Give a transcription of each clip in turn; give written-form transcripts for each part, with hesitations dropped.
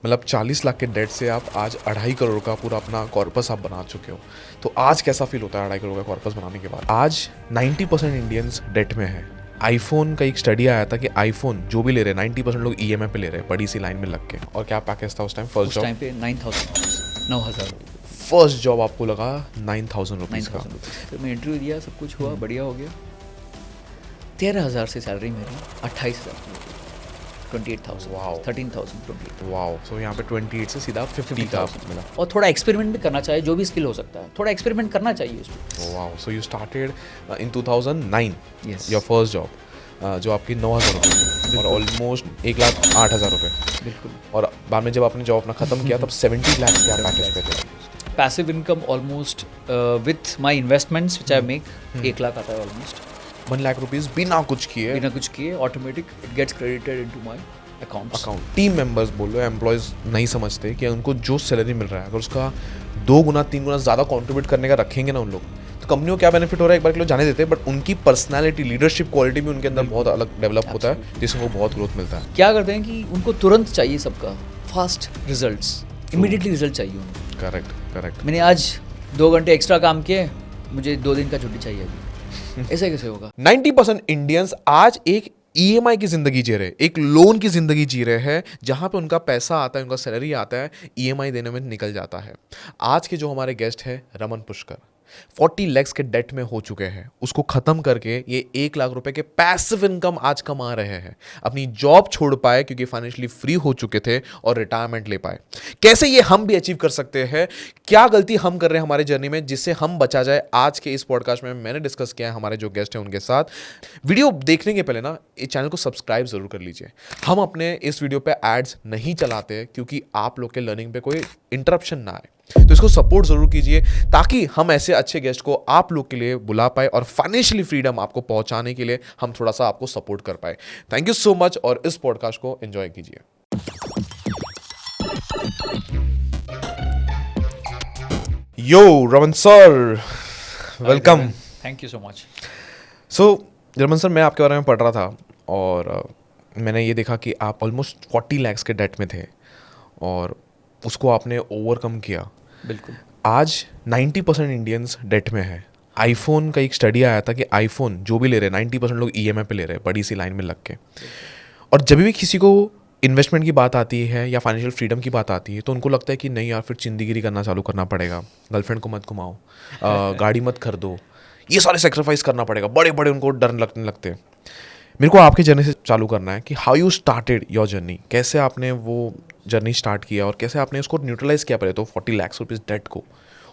मतलब 40 लाख के डेट से आप आज 2.5 करोड़ का पूरा अपना कॉर्पस आप बना चुके हो। तो आज कैसा फील होता है 2.5 करोड़ का कॉर्पस बनाने के बाद? आज 90% इंडियंस डेट में है। आईफोन का एक स्टडी आया था कि आईफोन जो भी ले रहे हैं 90% लोग ईएमआई पे ले रहे हैं बड़ी सी लाइन में लग के। और क्या पैकेज था उस टाइम? फर्स्ट उस जॉब? टाइम पे 9,000 फर्स्ट जॉब आपको लगा 9,000 रुपीज़ का। फिर मैं इंटरव्यू दिया, सब कुछ हुआ, बढ़िया हो गया। 13,000 से सैलरी मेरी 28,000, 28,000, Wow. 13,000, वाओ। सो यहाँ पे 28 से सीधा 50 का मिला। और थोड़ा एक्सपेरिमेंट भी करना चाहिए, जो भी स्किल हो सकता है, थोड़ा एक्सपेरिमेंट करना चाहिए उसमें। Wow. So you started in 2009 Yes. Your first job, जो आपकी 9,000 रुपये और ऑलमोस्ट 1,08,000 रुपये। बिल्कुल। और बाद में जब आपने जॉब अपना ख़त्म किया तब 70 लाख के आप पैकेज पे थे। Passive income almost with my investments which I make 1 lakh आता है ऑलमोस्ट। 1 लाख रुपीज़ बिना कुछ किए बिना कुछ किए automatic it gets credited into my accounts. Account. Team members बोलो, एम्प्लॉयज़ नहीं समझते कि उनको जो सैलरी मिल रहा है अगर उसका 2 गुना 3 गुना ज़्यादा कंट्रीब्यूट करने का रखेंगे ना उन लोग, तो कंपनी को क्या बेनिफिट हो रहा है एक बार के लोग जाने देते हैं, बट उनकी पर्सनैलिटी, लीडरशिप क्वालिटी भी उनके अंदर बहुत अलग डेवलप होता है, जिससे वो बहुत ग्रोथ मिलता है। क्या करते हैं कि उनको तुरंत चाहिए सबका फास्ट रिजल्ट्स, इमीडिएटली रिजल्ट चाहिए उनको। करेक्ट। मैंने आज 2 घंटे एक्स्ट्रा काम किए, मुझे 2 दिन का छुट्टी चाहिए अभी। ऐसे कैसे होगा? 90% इंडियंस आज एक ईएमआई की जिंदगी जी रहे हैं, एक लोन की जिंदगी जी रहे हैं, जहां पे उनका पैसा आता है, उनका सैलरी आता है, ईएमआई देने में निकल जाता है। आज के जो हमारे गेस्ट हैं रमन पुष्कर, 40 लैक्स के डेट में हो चुके हैं, उसको खत्म करके ये 1 लाख रुपए के पैसिव इनकम आज कमा रहे हैं। अपनी जॉब छोड़ पाए क्योंकि फाइनेंशियली फ्री हो चुके थे और रिटायरमेंट ले पाए। कैसे ये हम भी अचीव कर सकते हैं? क्या गलती हम कर रहे हैं हमारी जर्नी में जिससे हम बचा जाए? आज के इस पॉडकास्ट में मैंने डिस्कस किया है हमारे जो गेस्ट हैं उनके साथ। वीडियो देखने के पहले ना इस चैनल को सब्सक्राइब जरूर कर लीजिए। हम अपने इस वीडियो पे एड्स नहीं चलाते क्योंकि आप लोग के लर्निंग पे कोई इंटरप्शन ना आए, तो इसको सपोर्ट जरूर कीजिए ताकि हम ऐसे अच्छे गेस्ट को आप लोग के लिए बुला पाए और फाइनेंशियली फ्रीडम आपको पहुंचाने के लिए हम थोड़ा सा आपको सपोर्ट कर पाए। थैंक यू सो मच और इस पॉडकास्ट को एंजॉय कीजिए। Yo Raman sir, welcome. Thank you so much. So Raman sir, मैं आपके बारे में पढ़ रहा था और मैंने ये देखा कि आप ऑलमोस्ट 40 लैक्स के डेट में थे और उसको आपने ओवरकम किया। बिल्कुल। आज 90% इंडियंस डेट में है। आईफोन का एक स्टडी आया था कि आईफोन जो भी ले रहे हैं 90% लोग ईएमआई पे ले रहे हैं बड़ी सी लाइन में लग के। और जब भी किसी को इन्वेस्टमेंट की बात आती है या फाइनेंशियल फ्रीडम की बात आती है तो उनको लगता है कि नहीं यार, फिर चिंदीगिरी करना चालू करना पड़ेगा, गर्लफ्रेंड को मत घुमाओ, गाड़ी मत खरीदो, ये सारे सेक्रीफाइस करना पड़ेगा, बड़े बड़े उनको डर लगने लगते हैं। मेरे को आपके जर्नी से चालू करना है कि how you started your journey, कैसे आपने वो जर्नी स्टार्ट किया और कैसे आपने उसको न्यूट्रलाइज किया पहले तो 40 लाख रुपीज़ डेट को,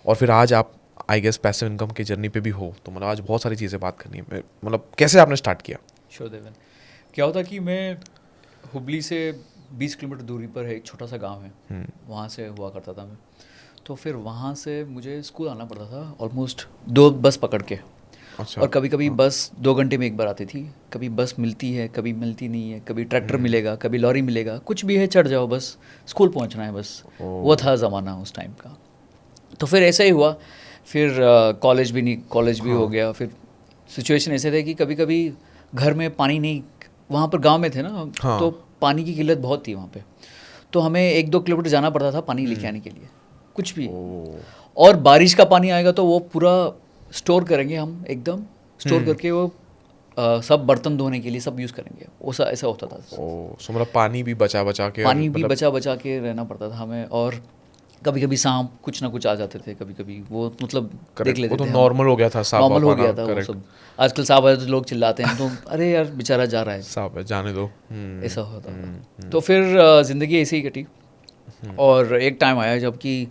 और फिर आज आप आई गेस पैसिव इनकम की जर्नी पे भी हो। तो मतलब आज बहुत सारी चीज़ें बात करनी है, मतलब कैसे आपने स्टार्ट किया? श्योर देवन। क्या होता कि मैं हुबली से 20 किलोमीटर दूरी पर है एक छोटा सा गांव है, वहाँ से हुआ करता था मैं। तो फिर वहाँ से मुझे स्कूल आना पड़ता था ऑलमोस्ट 2 बस पकड़ के। अच्छा। और कभी कभी बस 2 घंटे में एक बार आती थी, कभी बस मिलती है, कभी मिलती नहीं है, कभी ट्रैक्टर मिलेगा, कभी लॉरी मिलेगा, कुछ भी है, चढ़ जाओ, बस स्कूल पहुंचना है बस। वो था ज़माना उस टाइम का। तो फिर ऐसा ही हुआ। फिर कॉलेज भी हो गया। फिर सिचुएशन ऐसे थे कि कभी कभी घर में पानी नहीं, वहाँ पर गाँव में थे ना, तो पानी की किल्लत बहुत थी वहाँ पे। तो हमें 1-2 किलोमीटर जाना पड़ता था पानी लेके आने के लिए, कुछ भी। और बारिश का पानी आएगा तो वो पूरा स्टोर करेंगे हम, एकदम स्टोर करके वो सब बर्तन धोने के लिए सब यूज़ करेंगे। वो ऐसा होता था। सो मतलब पानी भी बचा बचा के रहना पड़ता था हमें। और कभी कभी सांप कुछ ना कुछ आ जाते थे, कभी कभी वो मतलब देख लेते थे। वो तो नॉर्मल हो गया था, नॉर्मल हो गया था वो सब। आजकल सांप आए तो लोग चिल्लाते हैं, तो अरे यार बेचारा जा रहा है, सांप है जाने दो, ऐसा होता था। तो फिर ज़िंदगी ऐसे ही कटी। और एक टाइम आया जब कि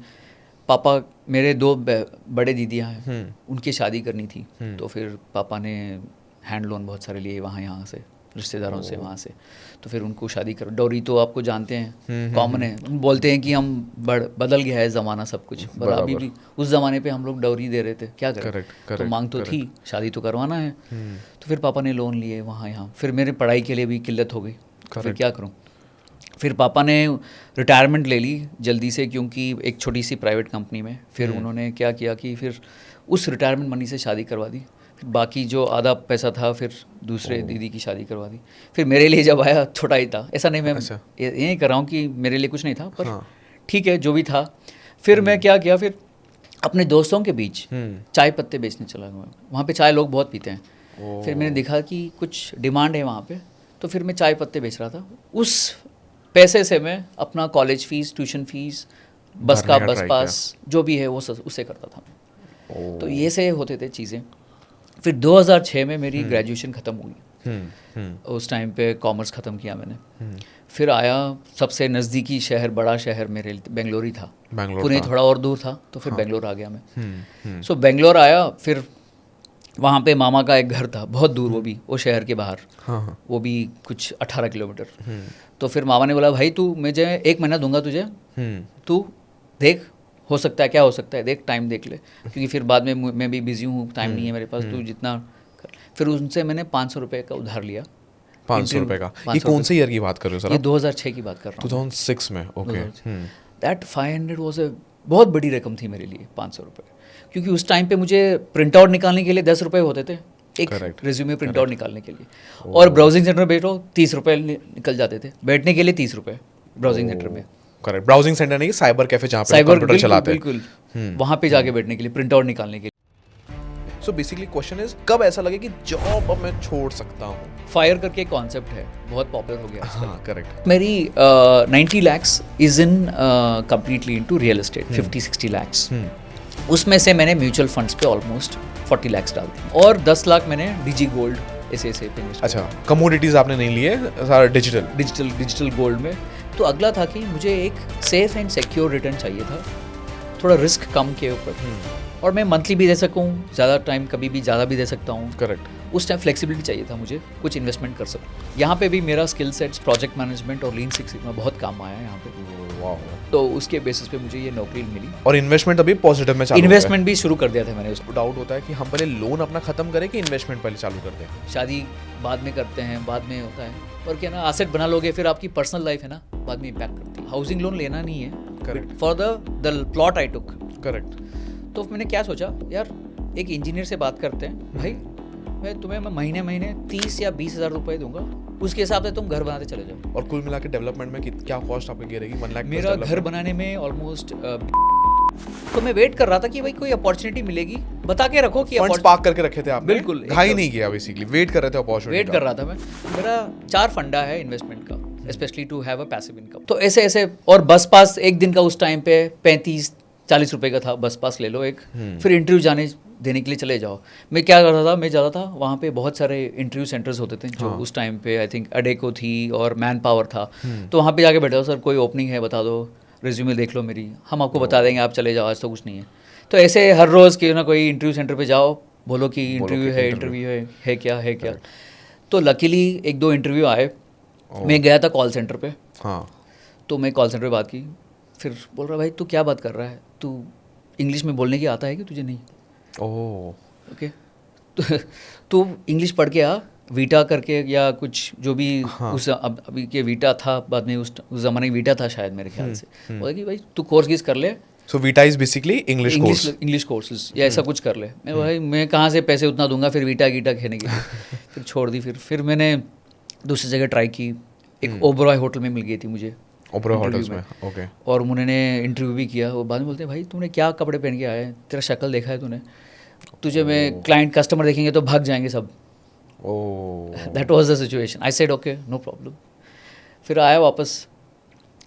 पापा, मेरे 2 बड़े दीदियाँ हैं, उनकी शादी करनी थी। तो फिर पापा ने हैंड लोन बहुत सारे लिए यहाँ से, रिश्तेदारों से, वहाँ से। तो फिर उनको शादी करो। डोरी तो आपको जानते हैं, कॉमन है। बोलते हैं कि हम बदल गया है ज़माना, सब कुछ। पर अभी भी उस ज़माने पे हम लोग डोरी दे रहे थे, क्या करें। तो मांग तो थी, शादी तो करवाना है। तो फिर पापा ने लोन लिए वहाँ यहाँ। फिर मेरे पढ़ाई के लिए भी किल्लत हो गई, फिर क्या करूँ। फिर पापा ने रिटायरमेंट ले ली जल्दी से, क्योंकि एक छोटी सी प्राइवेट कंपनी में। फिर उन्होंने क्या किया कि फिर उस रिटायरमेंट मनी से शादी करवा दी। बाकी जो आधा पैसा था फिर दूसरे दीदी की शादी करवा दी। फिर मेरे लिए जब आया छोटा ही था, ऐसा नहीं मैं अच्छा। ये नहीं कर रहा हूँ कि मेरे लिए कुछ नहीं था, पर हाँ। ठीक है जो भी था। फिर मैं क्या किया, फिर अपने दोस्तों के बीच चाय पत्ते बेचने चला गया। वहाँ पे चाय लोग बहुत पीते हैं। फिर मैंने देखा कि कुछ डिमांड है वहाँ पे, तो फिर मैं चाय पत्ते बेच रहा था। उस पैसे से मैं अपना कॉलेज फीस, ट्यूशन फीस, बस का भरने का बस try पास जो भी है वो उससे करता था मैं। तो ये से होते थे चीज़ें। फिर 2006 में मेरी ग्रेजुएशन ख़त्म हुई। उस टाइम पे कॉमर्स ख़त्म किया मैंने। फिर आया सबसे नज़दीकी शहर, बड़ा शहर मेरे लिए बेंगलोर ही था। पुणे थोड़ा और दूर था, तो फिर बेंगलोर आ गया मैं। सो बेंगलोर आया, फिर वहाँ पे मामा का एक घर था बहुत दूर, वो शहर के बाहर। वो भी कुछ 18 किलोमीटर। तो फिर मामा ने बोला, भाई तू मुझे 1 महीना दूंगा तुझे, तू देख हो सकता है, क्या हो सकता है, देख टाइम देख ले, क्योंकि फिर बाद में मैं भी बिजी हूँ, टाइम नहीं है मेरे पास, तू जितना कर। फिर उनसे मैंने 500 रुपये का उधार लिया। 500 रुपये का? ये कौन से ईयर की बात कर रहे हो सर? ये 2006 की बात कर रहा हूँ। 2006 में? ओके। दैट 500 वॉज ए बहुत बड़ी रकम थी मेरे लिए, 500 रुपये, क्योंकि उस टाइम पे मुझे प्रिंट आउट निकालने के लिए 10 रुपये होते थे एक रिज्यूमे प्रिंट आउट निकालने के लिए, और ब्राउजिंग सेंटर में बैठो 30 रुपये निकल जाते थे, बैठने के लिए 30 रुपये ब्राउजिंग सेंटर में। करेक्ट, ब्राउजिंग सेंटर नहीं, साइबर कैफे जहाँ पे साइबर कंप्यूटर चलाते हैं। बिल्कुल, वहाँ पे जाके बैठने के लिए, प्रिंट आउट निकालने के लिए। सो बेसिकली क्वेश्चन इज, कब ऐसा लगे कि जॉब अब मैं छोड़ सकता हूँ? फायर करके एक कॉन्सेप्ट है, बहुत पॉपुलर हो गया आजकल। हाँ करेक्ट। मेरी 90 lakhs is in completely into real estate, 50-60 lakhs। उसमें से मैंने म्यूचुअल फंड्स पे ऑलमोस्ट 40 lakhs डाल दिए, और 10 लाख मैंने डिजी गोल्ड ऐसे पे इन्वेस्ट। अच्छा, कमोडिटीज आपने नहीं लिए, सारा डिजिटल गोल्ड में। तो अगला था कि मुझे एक सेफ एंड सिक्योर रिटर्न चाहिए था, थोड़ा रिस्क कम के ऊपर, और मैं मंथली भी दे सकूँ, ज़्यादा टाइम कभी भी ज़्यादा भी दे सकता हूँ। करेक्ट। उस टाइम फ्लेक्सिबिलिटी चाहिए था मुझे, कुछ इन्वेस्टमेंट कर सकूँ। यहाँ पे भी मेरा स्किल सेट्स प्रोजेक्ट मैनेजमेंट और लीन सिक्स सिग्मा बहुत काम आया है यहाँ पे। वाओ। तो उसके बेसिस पे मुझे ये नौकरी मिली, और इन्वेस्टमेंट अभी पॉजिटिव में चालू इन्वेस्टमेंट भी शुरू कर दिया था मैंने। उसको डाउट होता है कि हम पहले लोन अपना खत्म करें कि इन्वेस्टमेंट पहले चालू कर दें? शादी बाद में करते हैं, बाद में होता है, और क्या ना, एसेट बना लोगे फिर आपकी पर्सनल लाइफ है ना बाद में इम्पैक्ट करती है। हाउसिंग लोन लेना नहीं है, correct, for the plot I took. Correct. तो मैंने क्या सोचा, यार एक इंजीनियर से बात करते हैं, भाई मैं तुम्हें महीने 30 या 20 हज़ार रुपये दूंगा, उसके हिसाब से तुम घर बनाते चले जाओ। और कुल मिला के डेवलपमेंट में क्या कॉस्ट आपकी गिरेगी? 1 लाख? मेरा घर बनाने में ऑलमोस्ट तो मैं वेट कर रहा था कि भाई कोई अपॉर्चुनिटी मिलेगी, बता के रखो कि फंड्स पार्क करके रखे थे आपने? बिल्कुल, घाई नहीं किया, बेसिकली वेट कर रहे थे अपॉर्चुनिटी। वेट कर रहा था मैं। मेरा 4 फंडा है इन्वेस्टमेंट का, specially to have a passive income. तो ऐसे, और बस पास एक दिन का उस टाइम पे 35-40 रुपए का था, बस पास ले लो एक, फिर इंटरव्यू जाने देने के लिए चले जाओ। मैं क्या करता था, मैं जाता था वहाँ पे, बहुत सारे इंटरव्यू सेंटर्स होते थे जो उस टाइम पे आई थिंक अडेको थी और मैन पावर था। तो वहाँ पे जाके बैठा, सर कोई ओपनिंग है बता दो, रिज्यूमे देख लो मेरी, हम आपको बता देंगे, आप चले जाओ, आज तो कुछ नहीं है। तो ऐसे हर रोज़ कि ना कोई इंटरव्यू सेंटर पे जाओ, बोलो कि इंटरव्यू है क्या। तो लकीली 1-2 इंटरव्यू आए, मैं गया था कॉल सेंटर पे। हाँ। तो मैं कॉल सेंटर पे बात की, फिर बोल रहा भाई तू क्या बात कर रहा है, तू इंग्लिश में बोलने की आता है कि तुझे नहीं? ओह ओके, तो इंग्लिश पढ़ के आ, वीटा करके या कुछ जो भी उस अभी के वीटा था, बाद में उस ज़माने वीटा था शायद मेरे ख्याल से। बोला कि भाई तू कोर्स कर ले। So Vita is basically English courses या ऐसा कुछ कर ले। मैं भाई मैं कहाँ से पैसे उतना दूंगा फिर वीटा गीटा खेने के लिए। फिर छोड़ दी। फिर मैंने दूसरी जगह ट्राई की, एक ओबरॉय होटल में मिल गई थी मुझे, ओबरॉय होटल्स में। ओके। और उन्होंने इंटरव्यू भी किया। वो बाद में बोलते हैं भाई तूने क्या कपड़े पहन के आया है, तेरा शक्ल देखा है तूने, तुझे मैं क्लाइंट कस्टमर देखेंगे तो भाग जाएंगे सब। That was the situation. I said okay no problem. फिर आया वापस,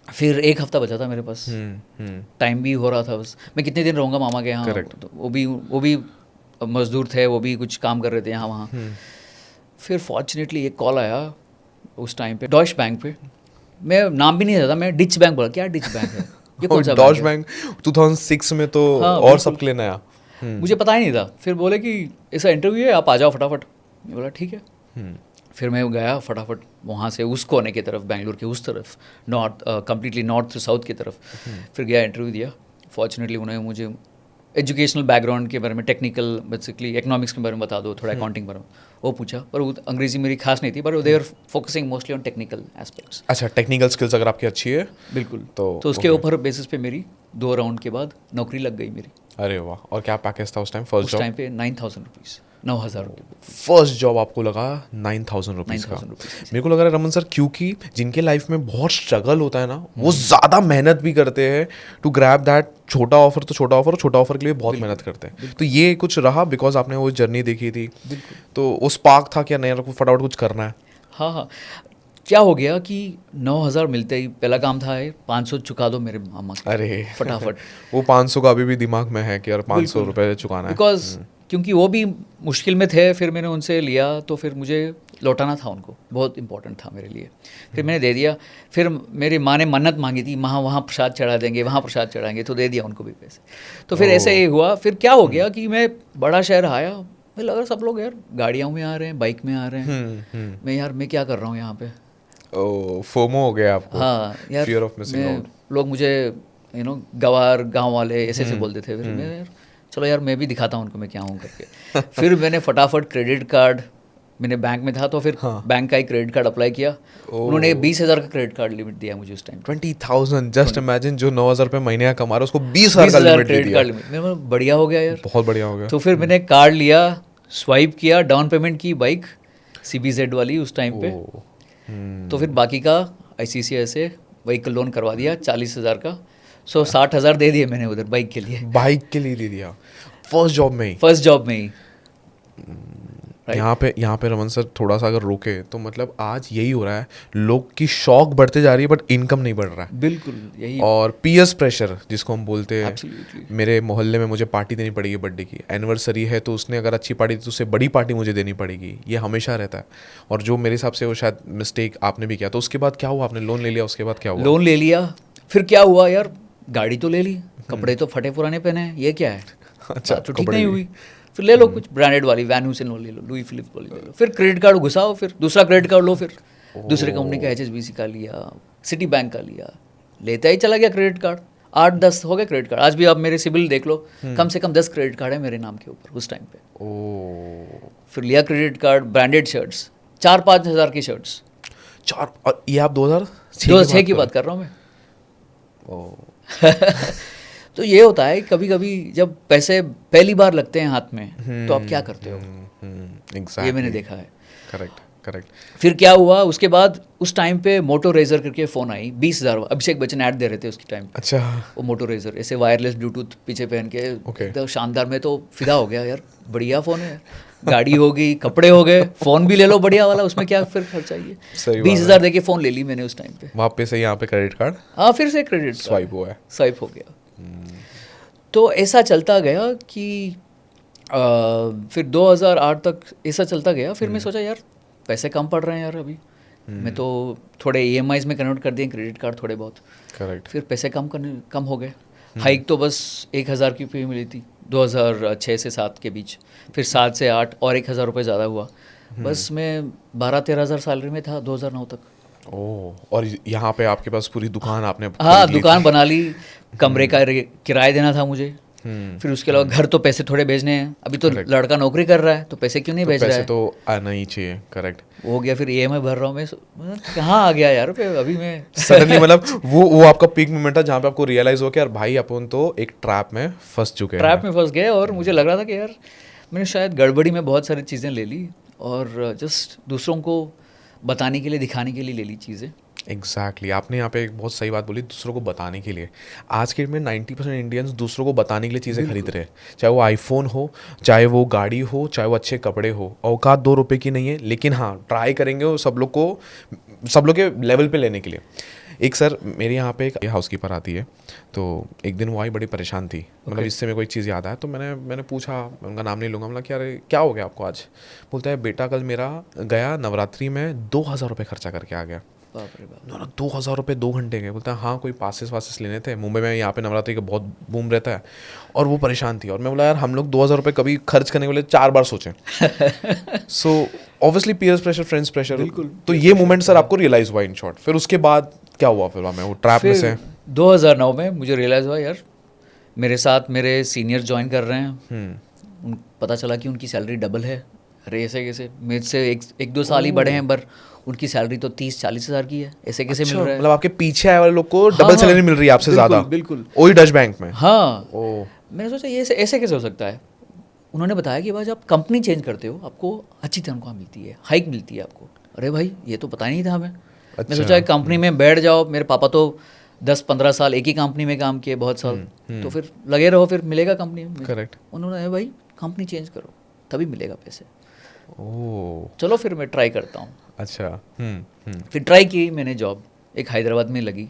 फिर 1 हफ्ता बचा था मेरे पास, टाइम भी हो रहा था बस, मैं कितने दिन रहूँगा मामा के यहाँ। तो वो भी मजदूर थे, वो भी कुछ काम कर रहे थे यहाँ वहाँ। फिर फॉर्चुनेटली एक कॉल आया उस टाइम पे डॉइश बैंक पे, मैं नाम भी नहीं देता, मैं डिच बैंक बोला। क्या डिच बैंक है, ये कौन सा डॉइश बैंक? 2006 में तो और सबके लिए नया, मुझे पता ही नहीं था। फिर बोले कि ऐसा इंटरव्यू है, आप आ जाओ फटाफट। मैं बोला ठीक है। फिर मैं गया फटाफट वहाँ से उस कोने की तरफ, बेंगलुरु के उस तरफ, नॉर्थ, कम्प्लीटली नॉर्थ साउथ की तरफ। फिर गया, इंटरव्यू दिया। फॉर्चुनेटली उन्होंने मुझे एजुकेशनल बैकग्राउंड के बारे में, टेक्निकल बेसिकली इकोनॉमिक्स के बारे में बता दो, थोड़ा अकाउंटिंग बारे में वो पूछा, पर वो अंग्रेजी मेरी खास नहीं थी, पर they are focusing mostly on technical aspects. अच्छा, टेक्निकल स्किल्स अगर आपकी अच्छी है बिल्कुल, तो उसके ऊपर बेसिस पे मेरी 2 राउंड के बाद नौकरी लग गई मेरी। अरे वाह, और क्या पैकेज था उस टाइम फर्स्ट उस जॉब? टाइम पे 9,000 रुपीज़, 9,000 रुपये। फर्स्ट जॉब आपको लगा 9,000 रुपीज़ का? 9,000 रुपीज़। मेरे को लग रहा है रमन सर, क्योंकि जिनके लाइफ में बहुत स्ट्रगल होता है ना, वो ज़्यादा मेहनत भी करते हैं टू ग्रैब दैट छोटा ऑफर। तो छोटा ऑफर, और छोटा ऑफर के लिए बहुत मेहनत करते हैं। तो ये कुछ रहा बिकॉज आपने वो जर्नी देखी थी, तो वो स्पार्क था क्या नहीं यार फटाफट कुछ करना है? हाँ हाँ, क्या हो गया कि 9,000 मिलते ही पहला काम था 500 चुका दो मेरे मामा को, अरे फटाफट। वो 500 का अभी भी दिमाग में है कि यार 500 रुपये चुकाना है। बिकॉज क्योंकि वो भी मुश्किल में थे, फिर मैंने उनसे लिया तो फिर मुझे लौटाना था उनको, बहुत इंपॉर्टेंट था मेरे लिए। फिर मैंने दे दिया। फिर मेरी माँ ने मन्नत मांगी थी, वहाँ प्रसाद चढ़ा देंगे, वहाँ प्रसाद चढ़ाएंगे, तो दे दिया उनको भी पैसे। तो फिर ऐसे ही हुआ। फिर क्या हो गया कि मैं बड़ा शहर आया, मुझे लगा सब लोग यार गाड़ियों में आ रहे हैं, बाइक में आ रहे हैं, मैं क्या कर रहा हूँ यहाँ पे? फोमो हो गया आपको? हाँ यार, फियर ऑफ मिसिंग आउट। लोग मुझे गवार गांव वाले ऐसे ऐसे बोलते थे। फिर मैं यार चलो यार मैं भी दिखाता हूँ उनको मैं क्या हूँ करके। फिर मैंने फटाफट क्रेडिट कार्ड, मैंने बैंक में था तो फिर बैंक का ही क्रेडिट कार्ड अप्लाई किया। उन्होंने 20,000 का क्रेडिट कार्ड लिमिट दिया मुझे उस टाइम। 20,000, जस्ट इमेजिन, जो 9,000 रुपये महीने का कमा रहा है उसको 20,000 का लिमिट दे क्रेडिट दिया। Card limit. मैं बढ़िया हो गया यार, बहुत बढ़िया हो गया। तो फिर मैंने कार्ड लिया, स्वाइप किया, डाउन पेमेंट की बाइक CBZ वाली उस टाइम पे। तो फिर बाकी का ICICI से व्हीकल लोन करवा दिया 40,000 का। 60,000 दे दिए मैंने उधर बाइक के लिए। बाइक के लिए दे दिया फर्स्ट जॉब में ही? फर्स्ट जॉब में ही। यहाँ पे रमन सर थोड़ा सा अगर रोके तो मतलब आज यही हो रहा है, लोग की शौक बढ़ते जा रही है बट इनकम नहीं बढ़ रहा है। बिल्कुल यही। और पीयर्स प्रेशर जिसको हम बोलते हैं, Absolutely। मेरे मोहल्ले में मुझे पार्टी देनी पड़ेगी बर्थडे की, एनिवर्सरी है तो उसने अगर अच्छी पार्टी दी तो उससे बड़ी पार्टी मुझे देनी पड़ेगी, ये हमेशा रहता है। और जो मेरे हिसाब से वो शायद मिस्टेक आपने भी किया। तो उसके बाद क्या हुआ? आपने लोन ले लिया, उसके बाद क्या हुआ? लोन ले लिया। फिर क्या हुआ यार, गाड़ी तो ले ली, कपड़े तो फटे पुराने पहने हैं, ये क्या है? अच्छा, तो ठीक नहीं हुई। फिर ले लो कुछ ब्रांडेड वाली, वैन ह्यूसेन ले लो, लुई फिलिप वाली ले लो। फिर क्रेडिट कार्ड घुसाओ, फिर दूसरा क्रेडिट कार्ड लो, फिर दूसरे कंपनी का HSBC का लिया, सिटी बैंक का लिया, लेता ही चला गया क्रेडिट कार्ड। 8-10 हो गए क्रेडिट कार्ड। आज भी आप मेरे सिबिल देख लो, कम से कम 10 क्रेडिट कार्ड है मेरे नाम के ऊपर उस टाइम पे। फिर लिया क्रेडिट कार्ड, ब्रांडेड शर्ट्स, 4-5 हज़ार की शर्ट्स। और ये आप 2006 की बात कर रहा हूँ मैं। तो ये होता है कभी कभी जब पैसे पहली बार लगते हैं हाथ में, तो आप क्या करते हो? exactly। ये मैंने देखा है। करेक्ट। फिर क्या हुआ उसके बाद, उस टाइम पे मोटो रेजर करके फ़ोन आई, 20,000। अभिषेक बच्चन ऐड दे रहे थे उसके टाइम। अच्छा। वो मोटो रेजर ऐसे वायरलेस ब्लूटूथ पीछे पहन के, Okay। एकदम शानदार। में तो फिदा हो गया यार, बढ़िया फ़ोन है, गाड़ी हो गई, कपड़े हो गए, फ़ोन भी ले लो बढ़िया वाला, उसमें क्या फिर खर्चा ही है। 20,000 दे के फ़ोन ले ली मैंने उस टाइम पे। वापस से यहाँ पे क्रेडिट कार्ड, हाँ फिर से क्रेडिट स्वाइप हुआ है, स्वाइप हो गया। तो ऐसा चलता गया कि फिर 2008 तक ऐसा चलता गया। फिर मैं सोचा यार पैसे कम पड़ रहे हैं यार अभी, मैं तो थोड़े EMIs में कन्वर्ट कर दिए क्रेडिट कार्ड थोड़े बहुत। करेक्ट। फिर पैसे कम हो गए। हाइक तो बस 1,000 की फी मिली थी 2006 से 7 के बीच, फिर 7 से 8 और 1,000 रुपये ज़्यादा हुआ। बस मैं 12-13 हज़ार सैलरी में था 2009 तक। ओह, और यहाँ पे आपके पास पूरी दुकान आपने हाँ, दुकान बना ली, कमरे का किराया देना था मुझे। फिर उसके अलावा घर तो पैसे थोड़े भेजने हैं, अभी तो लड़का नौकरी कर रहा है तो पैसे क्यों नहीं भेज रहा है? पैसे तो आना ही चाहिए। करेक्ट। हो गया। फिर EMI भर रहा हूँ मैं, कहाँ आ गया यार पे अभी मैं। सडनली मतलब वो आपका पीक मोमेंट था जहाँ पे आपको रियलाइज हो कि यार भाई अपन तो एक ट्रैप में फंस चुके हैं। ट्रैप में फंस गए, और मुझे लग रहा था कि यार मैंने शायद गड़बड़ी में बहुत सारी चीज़ें ले ली, और जस्ट दूसरों को बताने के लिए, दिखाने के लिए ले ली चीज़ें। एग्जैक्टली। आपने यहाँ पे एक बहुत सही बात बोली, दूसरों को बताने के लिए। आज के डेट में 90% इंडियंस दूसरों को बताने के लिए चीज़ें खरीद रहे हैं, चाहे वो आईफोन हो, चाहे वो गाड़ी हो, चाहे वो अच्छे कपड़े हो। औकात 2 रुपये की नहीं है, लेकिन हाँ ट्राई करेंगे वो सब लोग के लेवल पे लेने के लिए। एक सर मेरे यहाँ पे एक हाउसकीपर आती है, तो एक दिन वो आई बड़ी परेशान थी। मतलब इससे मेरे को एक चीज़ याद आया, तो मैंने पूछा, उनका नाम नहीं लूँगा, मतलब क्या क्या हो गया आपको आज? बोलता है बेटा कल मेरा गया नवरात्रि में 2,000 रुपये खर्चा करके आ गया। बाप रे बाप। ना 2,000 रुपये 2 घंटे के। बोलता है हाँ कोई पासेस वासेस लेने थे, मुंबई में यहाँ पे नवरात्रि का बहुत बूम रहता है, और वो परेशान थी। और मैं बोला यार हम लोग 2,000 रुपये कभी खर्च करने के लिए 4 बार सोचें। So obviously peers pressure, friends pressure. बिल्कुल। तो ये मोमेंट सर आपको रियलाइज हुआ इन शॉर्ट, फिर उसके बाद क्या हुआ? फिर मैं वो ट्रैप में से 2009 में मुझे रियलाइज़ हुआ यार मेरे साथ मेरे सीनियर ज्वाइन कर रहे हैं, पता चला कि उनकी सैलरी डबल है। अरे ऐसे कैसे? मेरे से 1-2 साल ही बड़े हैं, पर उनकी सैलरी तो 30-40 हज़ार की है, ऐसे कैसे मिल रहा है? मतलब आपके पीछे आए वाले लोग को हाँ, डबल हाँ, सैलरी मिल रही है आपसे ज़्यादा, बिल्कुल वही डच बैंक में। हाँ, ओह, मैंने सोचा ये ऐसे कैसे हो सकता है। उन्होंने बताया कि भाई जब आप कंपनी चेंज करते हो आपको अच्छी तनख्वाह मिलती है, हाइक मिलती है आपको। अरे भाई ये तो पता ही नहीं था हमें। मैं सोचा एक कंपनी में बैठ जाओ, मेरे पापा तो 10-15 साल एक ही कंपनी में काम किए, बहुत साल, तो फिर लगे रहो, फिर मिलेगा कंपनी में। करेक्ट। उन्होंने भाई कंपनी चेंज करो तभी मिलेगा पैसे। ओह, चलो फिर मैं ट्राई करता हूँ। अच्छा। फिर ट्राई की मैंने जॉब, एक हैदराबाद में लगी,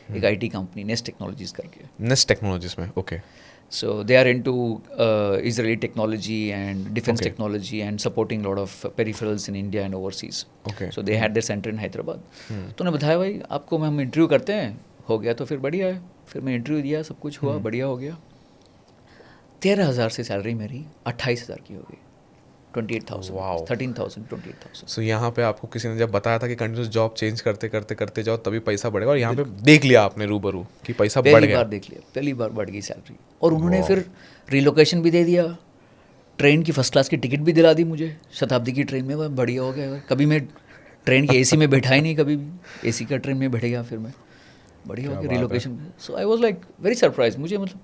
एक आईटी कंपनी नेस्ट टेक्नोलॉजीज करके। नेस्ट टेक्नोलॉजीज में, okay. So they are into Israeli technology and defense Okay. technology and supporting a lot of peripherals in India and overseas. Okay. So they had their center in Hyderabad. तो उन्होंने बताया भाई आपको हम interview करते हैं, हो गया तो फिर बढ़िया है। फिर मैं इंटरव्यू दिया, सब कुछ हुआ, बढ़िया हो गया। 13,000 से सैलरी मेरी 28,000 की हो गई। 28,000, Wow. 13,000, 28,000। सो यहाँ पे आपको किसी ने जब बताया था कि कंटिन्यूस जॉब चेंज करते करते करते जाओ तभी पैसा बढ़ेगा, और यहाँ पे देख लिया आपने रूबरू कि पैसा बढ़ पहली गया। बार देख लिया, पहली बार बढ़ गई सैलरी। और उन्होंने फिर रिलोकेशन भी दे दिया, ट्रेन की फर्स्ट क्लास की टिकट भी दिला दी मुझे, शताब्दी की ट्रेन में। वह बढ़िया हो गया। कभी मैं ट्रेन की एसी में बैठा ही नहीं, कभी भी एसी का ट्रेन में बैठ गया फिर मैं, बढ़िया हो गया relocation. So I was like very surprise, मुझे मतलब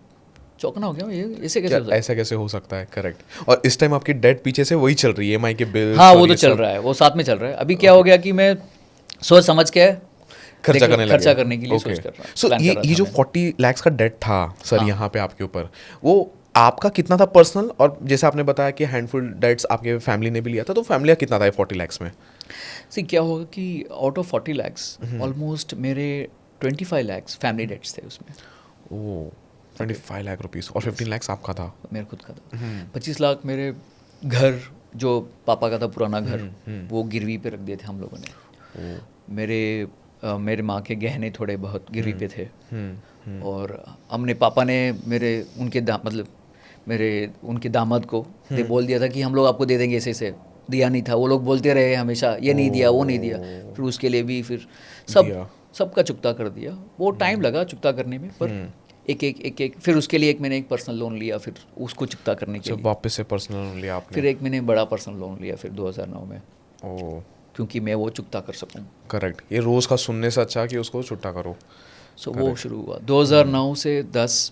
चौंकना हो गया, ये ऐसे कैसे हो सकता है? ऐसा कैसे हो सकता है, करेक्ट। और इस टाइम आपकी डेट पीछे से वही चल रही है, EMI के बिल। हाँ वो तो चल रहा है, वो साथ में चल रहा है। अभी क्या हो गया कि मैं सोच समझ के खर्चा करने के लिए सोच कर रहा हूँ। सो plan कर रहा ये था जो मैं। 40 lakhs का डेट था सर हाँ। यहाँ पे आपके ऊपर, वो आपका कितना था पर्सनल, और जैसे आपने बताया कि हैंडफुल डेट्स आपके फैमिली ने भी लिया था, तो फैमिली का कितना था 40 lakhs में? सी क्या होगा कि आउट ऑफ 40 lakhs ऑलमोस्ट मेरे 25 lakhs फैमिली डेट्स थे उसमें। ओह, 25 लाख रुपीस, और 15 lakhs आपका था। मेरे खुद का था। 25 लाख मेरे घर, जो पापा का था पुराना घर, वो गिरवी पे रख दिए थे हम लोगों ने। मेरे माँ के गहने थोड़े बहुत गिरवी पे थे। और हमने, पापा ने उनके दामाद को बोल दिया था कि हम लोग आपको दे देंगे, ऐसे ऐसे दिया नहीं था। वो लोग बोलते रहे हमेशा, ये नहीं दिया, वो नहीं दिया। फिर उसके लिए भी फिर सबका चुकता कर दिया। वो टाइम लगा चुकता करने में, पर एक फिर उसके लिए मैंने एक पर्सनल लोन लिया, फिर उसको चुकता करने के लिए वापस से पर्सनल लोन लिया आपने? फिर एक मैंने बड़ा पर्सनल लोन लिया फिर 2009 में। ओह, क्योंकि मैं वो चुकता कर सकूं। करेक्ट। ये रोज़ का सुनने से अच्छा कि उसको छुट्टा करो। सो वो शुरू हुआ 2009 से 10।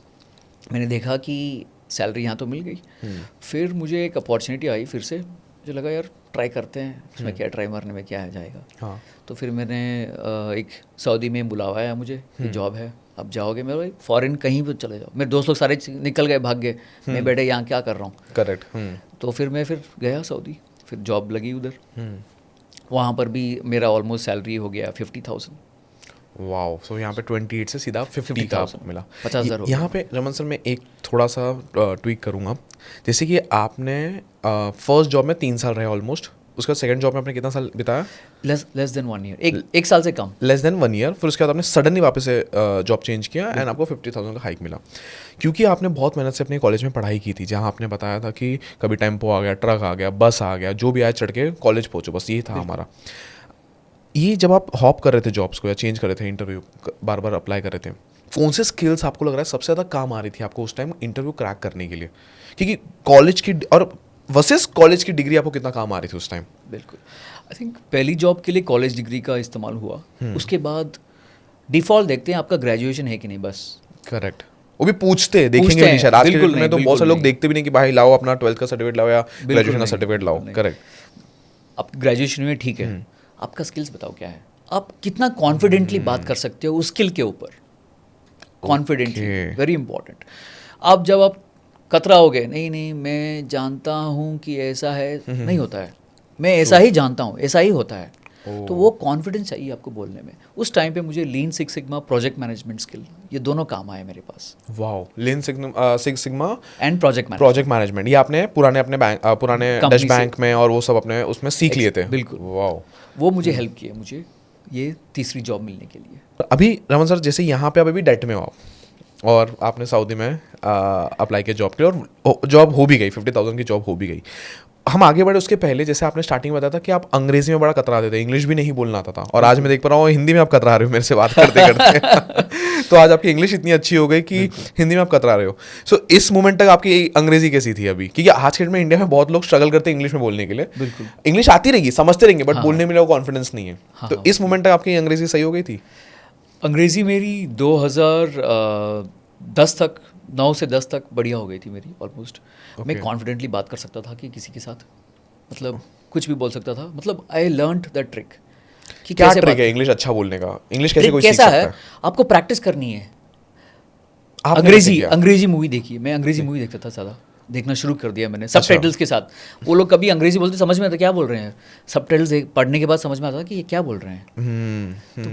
मैंने देखा कि सैलरी यहाँ तो मिल गई। फिर मुझे एक अपॉर्चुनिटी आई, फिर से मुझे लगा यार ट्राई करते हैं, इसमें क्या ट्राई मारने में क्या है जाएगा। हाँ। तो फिर मैंने एक सऊदी में बुलावा आया मुझे कि जॉब है, अब जाओगे। मैं भाई फॉरेन कहीं भी चले जाओ। मेरे दोस्त लोग सारे निकल गए, भाग गए, मैं बैठे यहाँ क्या कर रहा हूँ। करेक्ट। तो फिर मैं गया सऊदी, फिर जॉब लगी उधर। वहाँ पर भी मेरा ऑलमोस्ट सैलरी हो गया 50,000। वाओ। सो यहाँ पे 28 से सीधा 50 का आपको मिला। 50,000 हो यहाँ पे रमन सर मैं एक थोड़ा सा ट्वीक करूँगा। जैसे कि आपने फर्स्ट जॉब में 3 साल रहे ऑलमोस्ट, उसका सेकंड जॉब में आपने कितना साल बिताया? लेस देन 1 ईयर, एक साल से कम। Less than 1 year. फिर उसके बाद आपने सडनली वापस से जॉब चेंज किया एंड आपको 50,000 का हाइक मिला, क्योंकि आपने बहुत मेहनत से अपने कॉलेज में पढ़ाई की थी, जहाँ आपने बताया था कि कभी टेम्पो आ गया, ट्रक आ गया, बस आ गया, जो भी आया चढ़ के कॉलेज पहुँचो, बस यही था हमारा। ये जब आप हॉप कर रहे थे जॉब्स को या चेंज कर रहे थे, इंटरव्यू बार बार अप्लाई कर रहे थे, कौन से स्किल्स आपको लग रहा है सबसे ज़्यादा काम आ रही थी आपको उस टाइम इंटरव्यू क्रैक करने के लिए? क्योंकि कॉलेज की और वर्सेस कॉलेज की डिग्री आपको कितना काम आ रही थी उस टाइम? बिल्कुल, आई थिंक पहली जॉब के लिए कॉलेज डिग्री का इस्तेमाल हुआ। उसके बाद डिफ़ॉल्ट देखते हैं आपका ग्रेजुएशन है कि नहीं, बस। करेक्ट। वो भी देखेंगे भी नहीं शायद आज के डेट में, तो बहुत सारे लोग देखते भी नहीं कि भाई लाओ अपना 12th का सर्टिफिकेट लाओ या ग्रेजुएशन का सर्टिफिकेट लाओ। करेक्ट। आप ग्रेजुएशन में ठीक है, आपका स्किल्स बताओ क्या है, आप कितना कॉन्फिडेंटली बात कर सकते हो उस स्किल के ऊपर। Confidently very important. आप जब आप कतराओगे, नहीं मैं जानता हूँ कि ऐसा है, नहीं होता है, मैं ऐसा ही जानता हूँ, ऐसा ही होता है। तो वो कॉन्फिडेंस चाहिए आपको बोलने में। उस टाइम पे मुझे lean six sigma, project management skill, ये दोनों काम आए मेरे पास। Wow. Lean six sigma and project management, ये आपने पुराने डच बैंक में और वो सब अपने उसमें सीख लिए थे? बिल्कुल। वाओ। वो मुझे हेल्प किए मुझे ये तीसरी जॉब मिलने के लिए। अभी रमन सर, जैसे यहाँ पे अभी डेट में हो आप, और आपने सऊदी में अप्लाई किया जॉब के लिए, और जॉब हो भी गई, 50,000 की जॉब हो भी गई, हम आगे बढ़े उसके पहले, जैसे आपने स्टार्टिंग में बताया था कि आप अंग्रेजी में बड़ा कतराते थे, इंग्लिश भी नहीं बोलना आता था, और आज मैं देख पा रहा हूँ हिंदी में आप कतरा रहे हो मेरे से बात करते करते तो आज आपकी इंग्लिश इतनी अच्छी हो गई कि हिंदी में आप कतरा रहे हो। सो इस मोमेंट तक आपकी अंग्रेजी कैसी थी अभी, क्योंकि आज के डेट में इंडिया में बहुत लोग स्ट्रगल करते हैं इंग्लिश में बोलने के लिए। बिल्कुल। इंग्लिश आती रहेगी, समझते रहेंगे, बट बोलने में कॉन्फिडेंस नहीं है। तो इस मोमेंट तक आपकी अंग्रेजी सही हो गई थी? अंग्रेज़ी मेरी 2010 तक, 9 से 10 तक बढ़िया हो गई थी मेरी ऑलमोस्ट। मैं कॉन्फिडेंटली बात कर सकता था कि किसी के साथ, मतलब कुछ भी बोल सकता था। मतलब आई लर्नड दैट ट्रिक कि क्या कैसे ट्रिक है इंग्लिश अच्छा बोलने का? इंग्लिश कैसे कोई सीख कैसा सकता है, है? आपको प्रैक्टिस करनी है। आपने कैसे किया? अंग्रेजी मूवी देखिए, मैं अंग्रेजी मूवी देखता था ज़्यादा, देखना शुरू कर दिया मैंने सबटाइटल्स के साथ। वो लोग कभी अंग्रेजी बोलते समझ में आता क्या बोल रहे हैं, सबटाइटल्स पढ़ने के बाद समझ में आता कि ये क्या बोल रहे हैं। तो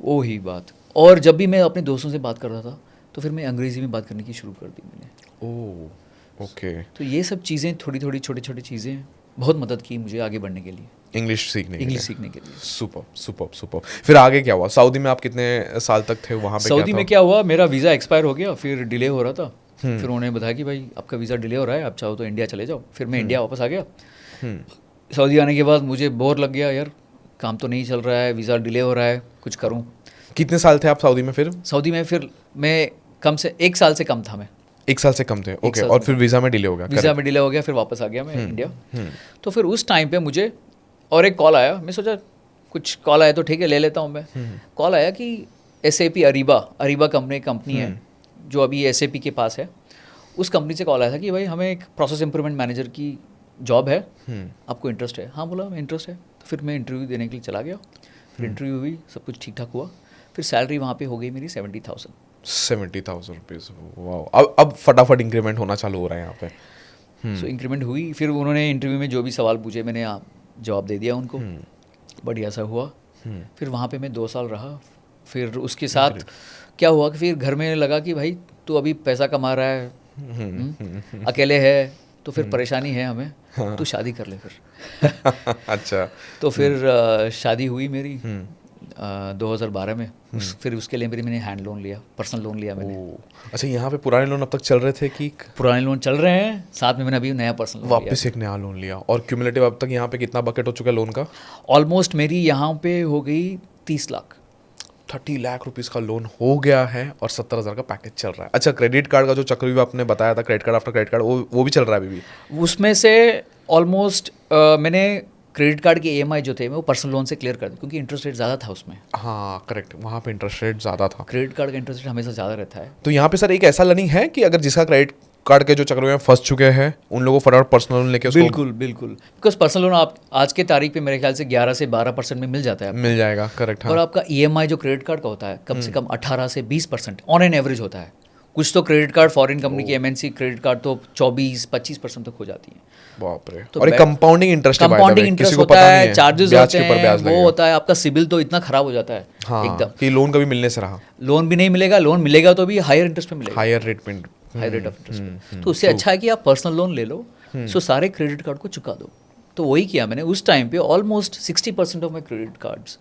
वो ही बात। और जब भी मैं अपने दोस्तों से बात कर रहा था तो फिर मैं अंग्रेजी में बात करने की शुरू कर दी मैंने। Oh okay. तो ये सब चीज़ें, थोड़ी थोड़ी छोटी छोटी चीज़ें बहुत मदद की मुझे आगे बढ़ने के लिए, इंग्लिश सीखने के लिए। इंग्लिश सीखने के लिए। Super super super. फिर आगे क्या हुआ? सऊदी में आप कितने साल तक थे वहाँ पे? सऊदी में क्या हुआ, मेरा वीज़ा एक्सपायर हो गया, फिर डिले हो रहा था। फिर उन्होंने बताया कि भाई आपका वीज़ा डिले हो रहा है, आप चाहो तो इंडिया चले जाओ। फिर मैं इंडिया वापस आ गया। सऊदी आने के बाद मुझे बोर लग गया, यार काम तो नहीं चल रहा है, वीज़ा डिले हो रहा है, कुछ करूँ। कितने साल थे आप सऊदी में फिर? सऊदी में फिर मैं कम से 1 साल से कम था मैं। 1 साल से कम थे, ओके। साल और से फिर वीज़ा में डिले हो गया? वीज़ा में डिले हो गया, फिर वापस आ गया मैं इंडिया। तो फिर उस टाइम पे मुझे और एक कॉल आया। मैं सोचा कुछ कॉल आया तो ठीक है ले लेता हूँ मैं। कॉल आया कि SAP अरीबा कंपनी है जो अभी SAP के पास है, उस कंपनी से कॉल आया था कि भाई हमें एक प्रोसेस इंप्रूवमेंट मैनेजर की जॉब है, आपको इंटरेस्ट है? हाँ बोला मैं इंटरेस्ट है। तो फिर मैं इंटरव्यू देने के लिए चला गया। फिर इंटरव्यू हुई, सब कुछ ठीक ठाक हुआ। फिर सैलरी वहाँ पे हो गई मेरी 70,000। 70,000 रुपीज़। वाह। अब फटाफट इंक्रीमेंट होना चालू हो रहा है यहाँ पे। सो इंक्रीमेंट हुई। फिर उन्होंने इंटरव्यू में जो भी सवाल पूछे मैंने जवाब दे दिया उनको, बढ़िया सा हुआ। फिर वहाँ पे मैं 2 साल रहा। फिर उसके साथ क्या हुआ कि फिर घर में लगा कि भाई तू अभी पैसा कमा रहा है, अकेले है, तो फिर परेशानी है हमें, तू शादी कर ले फिर। अच्छा। तो फिर शादी हुई मेरी 2012 में। फिर उसके लिए मैंने हैंड लोन लिया, पर्सनल लोन लिया मैंने। अच्छा, यहाँ पे पुराने लोन अब तक चल रहे थे कि? पुराने लोन चल रहे हैं, साथ में मैंने अभी नया पर्सनल लोन वापस एक नया लोन लिया। और क्यूमुलेटिव अब तक यहाँ पे कितना बकेट हो चुका है लोन का? ऑलमोस्ट मेरी यहाँ पे हो गई 30 लाख। 30 लाख रुपीज़ का लोन हो गया है और 70,000 का पैकेज चल रहा है। अच्छा, क्रेडिट कार्ड का जो चक्रव्यूह आपने बताया था, credit card after credit card, वो भी चल रहा है अभी भी? उसमें से ऑलमोस्ट मैंने क्रेडिट कार्ड के EMI जो थे वो पर्सनल लोन से क्लियर कर दी, क्योंकि इंटरेस्ट रेट ज़्यादा था उसमें। हाँ करेक्ट, वहाँ पे इंटरेस्ट रेट ज़्यादा था। क्रेडिट कार्ड का इंटरेस्ट रेट हमेशा ज़्यादा रहता है। तो यहाँ पे सर एक ऐसा लर्निंग है कि अगर जिसका क्रेडिट कार्ड के जो चक्रव्यूह में फंस चुके हैं उन लोगों को फटाफट पर्सनल लोन लेके बिल्कुल बिकॉज पर्सनल लोन आप आज के तारीख पे मेरे ख्याल से 11 से 12% में मिल जाता है मिल जाएगा। करेक्ट। और आपका EMI जो क्रेडिट कार्ड का होता है कम से कम 18 से 20% ऑन एन एवरेज होता है। कुछ तो क्रेडिट कार्ड फॉरेन कंपनी की MNC क्रेडिट कार्ड तो 24-25% तक हो जाती है। बाप रे। तो और एक कंपाउंडिंग इंटरेस्ट है, कंपाउंडिंग इंटरेस्ट किसी को होता पता नहीं है, चार्जेस ब्याज होते के ऊपर हैं, ब्याज वो लगेगा। होता है, आपका सिबिल तो इतना खराब हो जाता है हाँ, एकदम कि लोन कभी मिलने से रहा, लोन भी नहीं मिलेगा, लोन मिलेगा तो भी हायर इंटरेस्ट पे मिलेगा, हायर रेट में, हाई रेट ऑफ इंटरेस्ट पे। तो उससे अच्छा है कि आप पर्सनल लोन ले लो, सो सारे क्रेडिट कार्ड को चुका दो। तो वही किया मैंने उस टाइम पे। Almost 60% of my credit cards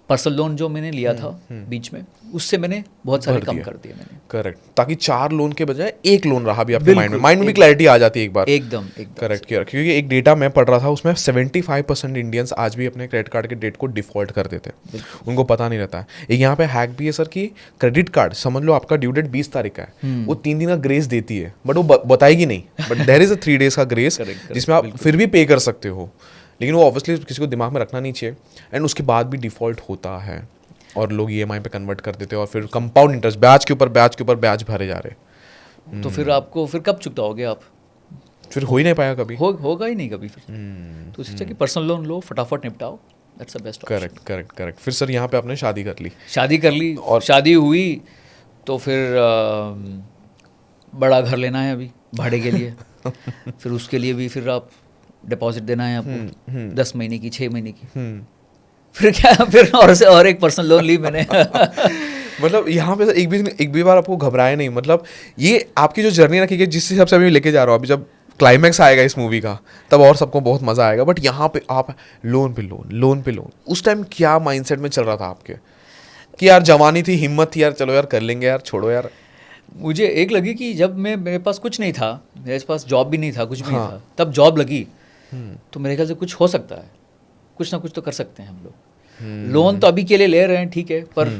personal loan जो मैंने लिया था बीच में, उससे मैंने बहुत सारे कम कर दिए मैंने। करेक्ट, ताकि 4 लोन के बजाय एक लोन रहा भी आपके माइंड में भी क्लैरिटी आ जाती है एक बार। एकदम करेक्ट किया, क्योंकि एक डेटा मैं पढ़ रहा था उसमें 75% इंडियंस आज भी अपने क्रेडिट कार्ड के डेट को डिफॉल्ट कर देते हैं, उनको पता नहीं रहता है। एक यहाँ पे हैक भी है सर कि क्रेडिट कार्ड समझ लो आपका ड्यू डेट 20 तारीख का है, वो 3 दिन का ग्रेस देती है, बट वो बताएगी नहीं, but there is a 3 days का ग्रेस जिसमें आप फिर भी पे कर सकते हो। लेकिन वो ऑब्वियसली किसी को दिमाग में रखना नहीं चाहिए, एंड उसके बाद भी डिफॉल्ट होता है और लोग EMI पे कन्वर्ट कर देते हैं और फिर कंपाउंड इंटरेस्ट ब्याज के ऊपर ब्याज के ऊपर ब्याज भरे जा रहे। तो फिर आपको फिर कब चुकाओगे आप? फिर हो ही नहीं पाया कभी, होगा ही नहीं कभी फिर। तो इससे कि पर्सनल लोन लो, फटाफट निपटाओ, दैट्स द बेस्ट। करेक्ट। फिर सर यहाँ पे आपने शादी कर ली? शादी कर ली और शादी हुई तो फिर बड़ा घर लेना है अभी भाड़े के लिए। फिर उसके लिए भी फिर आप डिपॉजिट देना है आपको 10 महीने की, 6 महीने की। फिर क्या, फिर और एक पर्सनल लोन ली मैंने। मतलब यहाँ पे एक भी बार आपको घबराया नहीं? मतलब ये आपकी जो जर्नी रखी गई जिस हिसाब से अभी लेके जा रहा हूँ, अभी जब क्लाइमैक्स आएगा इस मूवी का तब और सबको बहुत मजा आएगा, बट यहाँ पे आप लोन पे लोन, उस टाइम क्या माइंडसेट में चल रहा था आपके कि यार जवानी थी, हिम्मत थी, यार चलो यार कर लेंगे, यार छोड़ो यार? मुझे एक लगी कि जब मेरे पास कुछ नहीं था, मेरे पास जॉब भी नहीं था, कुछ भी नहीं था, तब जॉब लगी तो मेरे ख्याल से कुछ हो सकता है, कुछ ना कुछ तो कर सकते हैं हम लोग। लोन तो अभी के लिए ले रहे हैं, ठीक है, पर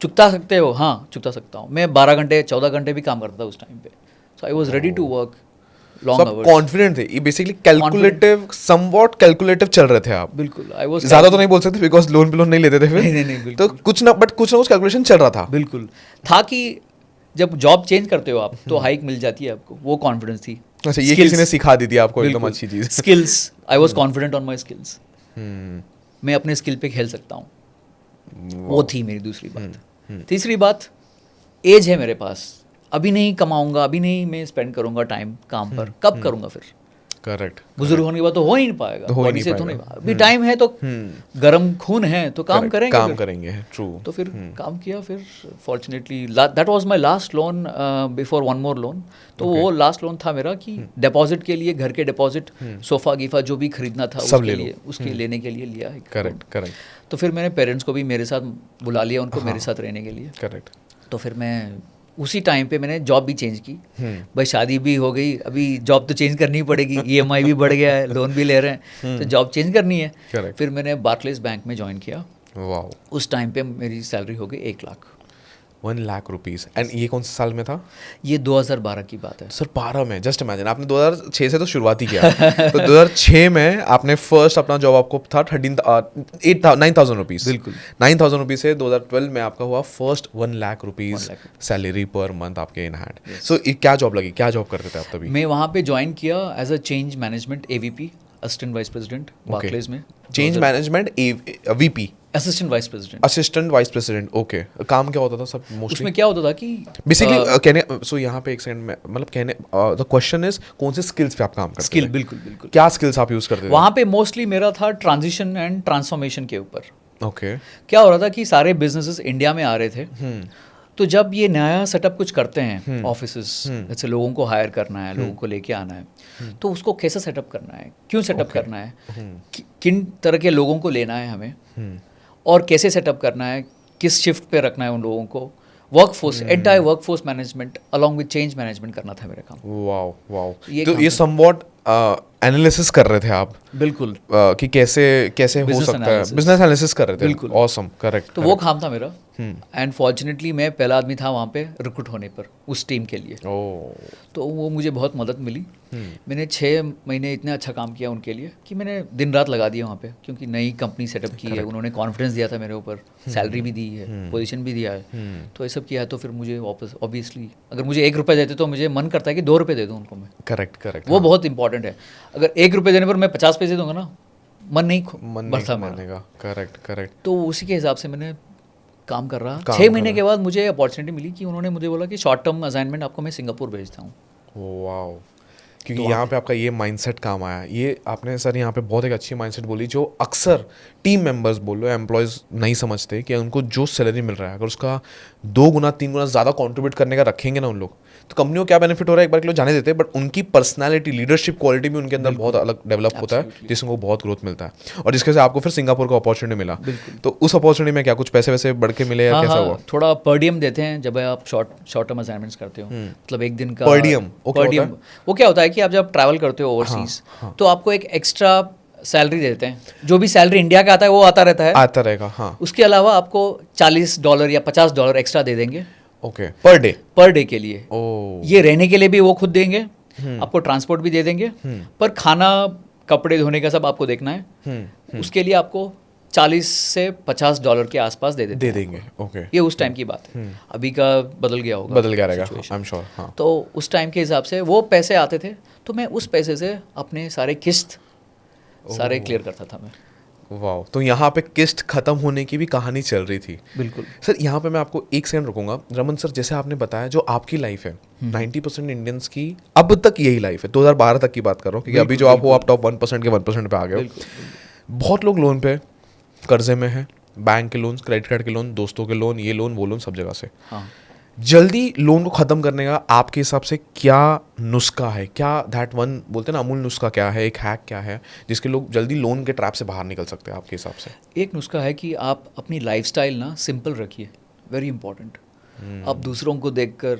चुकता सकते हो? हाँ, चुकता सकता हूँ। मैं 12 घंटे 14 घंटे भी काम करता था उस टाइम पे, so I was ready to work long सब आवर्स। कॉन्फिडेंट थे, ये बेसिकली कैलकुलेटिव, समवॉट कैलकुलेटिव चल रहे थे आप। बिल्कुल, आई वाज ज्यादा तो नहीं बोल सकते बिकॉज लोन पे लोन नहीं लेते थे फिर। नहीं, तो बिल्कुल। कुछ ना कुछ कैलकुलेशन चल रहा था। बिल्कुल था कि जब जॉब चेंज करते हो आप तो हाइक मिल जाती है आपको, वो कॉन्फिडेंस थी। अच्छा, ये किसी ने सिखा दी थी आपको एकदम अच्छी चीज। Skills, I was confident on my skills, मैं अपने स्किल पे खेल सकता हूँ, वो थी मेरी दूसरी बात। तीसरी बात, एज है मेरे पास, अभी नहीं कमाऊंगा, अभी नहीं मैं स्पेंड करूंगा टाइम काम पर, कब करूंगा फिर? करेक्ट। बुजुर्ग होने के बाद तो हो ही नहीं पाएगा, तो हो ही बॉडी नहीं से तो पाएगा। नहीं, अभी टाइम है तो गरम खून है तो काम करेंगे, काम फिर। करेंगे, ट्रू। तो फिर काम किया, फिर fortunately that was my last loan before one more loan. तो वो लास्ट लोन था मेरा कि डिपॉजिट के लिए, घर के डिपॉजिट, सोफा गीफा जो भी खरीदना था सब उसके ले लो। लिए, उसके लेने के लिए लिया है। करेक्ट। तो फिर मैंने पेरेंट्स को भी मेरे साथ बुला लिया, उनको मेरे साथ रहने के लिए। करेक्ट। तो फिर मैं उसी टाइम पे मैंने जॉब भी चेंज की। भाई शादी भी हो गई, अभी जॉब तो चेंज करनी ही पड़ेगी, EMI भी बढ़ गया है, लोन भी ले रहे हैं, तो जॉब चेंज करनी है। Correct. फिर मैंने बार्कलेस बैंक में ज्वाइन किया। वाओ। उस टाइम पे मेरी सैलरी हो गई 1 लाख। 1 लाख रुपीज। एंड ये कौन से साल में था? ये 2012 की बात है। सर 12 में, जस्ट इमेजिन, आपने 2006 से तो शुरुआत ही किया। तो 2006 में आपने फर्स्ट अपना जॉब आपको था 9,000 रुपीज। बिल्कुल। 9,000 रुपीज से 2012 में आपका हुआ first 1 lakh rupees 1 lakh. Salary per month आपके इन हैंड। सो क्या जॉब लगी, क्या जॉब करते थे आप तभी? मैं वहाँ पे ज्वाइन किया as a change management AVP, assistant vice president, Barclays में। Change management VP, assistant vice president. Assistant vice president. Okay, काम क्या होता था सब मोस्टली? उसमें क्या होता था कि बेसिकली कहने, सो यहाँ पे एक सेकंड में, मतलब कहने, द क्वेश्चन इज कौन से स्किल्स पे आप काम करते थे? स्किल, बिल्कुल। क्या स्किल्स आप यूज करते थे वहाँ पे मोस्टली मेरा था ट्रांजिशन एंड ट्रांसफॉर्मेशन के ऊपर। ओके। क्या हो रहा था कि सारे बिजनेसेस इंडिया में आ रहे थे, तो जब ये नया सेटअप कुछ करते हैं, ऑफिसेस, जैसे लोगों को हायर करना है, लोगों को लेके आना है, तो उसको कैसे सेटअप करना है, क्यों सेटअप करना है, किन तरह के लोगों को लेना है हमें, और कैसे सेटअप करना है, किस शिफ्ट पे रखना है उन लोगों को, workforce, entire workforce management along with change management करना था मेरा काम। वाओ। ये तो काम ये था। समवॉट एनालिसिस कर रहे थे आप बिल्कुल। कि कैसे हो Business सकता है, analysis. बिजनेस एनालिसिस कर रहे थे। बिल्कुल। Awesome, correct. तो वो काम था मेरा, एंड फॉर्चुनेटली मैं पहला आदमी था वहाँ पे रिक्रूट होने पर उस टीम के लिए। तो वो मुझे बहुत मदद मिली। मैंने 6 महीने इतना अच्छा काम किया उनके लिए कि मैंने दिन रात लगा दिया वहाँ पे, क्योंकि नई कंपनी सेटअप की है, उन्होंने कॉन्फिडेंस दिया था मेरे ऊपर, सैलरी भी दी है, पोजीशन भी दिया है, तो ये सब किया है। तो फिर मुझे वापस ऑब्वियसली, अगर मुझे 1 रुपये देते तो मुझे मन करता है कि 2 रुपये दे दूँ उनको मैं। करेक्ट। वो बहुत इंपॉर्टेंट है। अगर 1 रुपये देने पर मैं 50 पैसे दूंगा ना, मन नहीं बढ़ता मेरा। करेक्ट। तो उसी के हिसाब से मैंने काम कर रहा। 6 महीने के बाद मुझे अपॉर्चुनिटी मिली कि उन्होंने मुझे बोला कि शॉर्ट टर्म असाइनमेंट आपको मैं सिंगापुर भेजता हूँ। वाओ। क्योंकि यहाँ पे आपका ये माइंडसेट काम आया। ये आपने सर यहाँ पे बहुत एक अच्छी माइंडसेट बोली, जो अक्सर टीम मेंबर्स बोल लो, एम्प्लॉयज़ नहीं समझते कि उनको जो सैलरी मिल रहा है, अगर उसका 2 गुना 3 गुना ज़्यादा कंट्रीब्यूट करने का रखेंगे ना उन लोग, तो कंपनी को क्या बेनिफिट हो रहा है एक बार के लोग जाने देते हैं, बट उनकी पर्सनैलिटी, लीडरशिप क्वालिटी भी उनके अंदर बहुत अलग डेवलप होता है, जिससे उनको बहुत ग्रोथ मिलता है, और जिसके से आपको फिर सिंगापुर का अपॉर्चुनिटी मिला। तो उस अपॉर्चुनिटी में क्या कुछ पैसे वैसे बढ़ के मिले या कैसा हुआ? थोड़ा पर डियम देते हैं जब आप शॉर्ट टर्म असाइनमेंट्स करते हो, मतलब एक दिन का Per diem, per diem। वो क्या होता है कि आप जब ट्रैवल करते हो ओवरसीज, तो आपको एक एक्स्ट्रा सैलरी देते हैं, जो भी सैलरी इंडिया का आता है वो आता रहेगा, हाँ। उसके अलावा आपको $40 या $50 एक्स्ट्रा दे देंगे। ओके, पर डे के लिए। ओह। ये रहने के लिए भी वो खुद देंगे, आपको ट्रांसपोर्ट भी दे देंगे, पर खाना, कपड़े धोने का सब आपको देखना है। उसके लिए आपको $40 से $50 के आसपास दे देंगे। ओके। ये उस टाइम की बात है, अभी का बदल गया होगा, बदल गया रहेगा, आई एम श्योर। हाँ। तो उस टाइम के हिसाब से वो पैसे आते थे, तो मैं उस पैसे से अपने सारे किस्त सारे क्लियर करता था मैं। वाह। तो यहाँ पे किस्त खत्म होने की भी कहानी चल रही थी। बिल्कुल सर, यहाँ पे मैं आपको 1 सेकंड रुकूंगा। रमन सर, जैसे आपने बताया जो आपकी लाइफ है, 90% इंडियंस की अब तक यही लाइफ है, 2012 तक की बात कर रहा हूँ, क्योंकि अभी जो आप हो, आप टॉप 1% के 1% पे आ गए हो। बहुत लोग लोन पे, कर्जे में है, बैंक के लोन, क्रेडिट कार्ड के लोन, दोस्तों के लोन, ये लोन वो लोन, सब जगह से। हाँ। जल्दी लोन को ख़त्म करने का आपके हिसाब से क्या नुस्खा है? क्या दैट वन बोलते हैं ना, अमूल नुस्खा क्या है, एक हैक क्या है जिसके लोग जल्दी लोन के ट्रैप से बाहर निकल सकते हैं आपके हिसाब से? एक नुस्खा है कि आप अपनी लाइफस्टाइल ना सिंपल रखिए, वेरी इंपॉर्टेंट। आप दूसरों को देखकर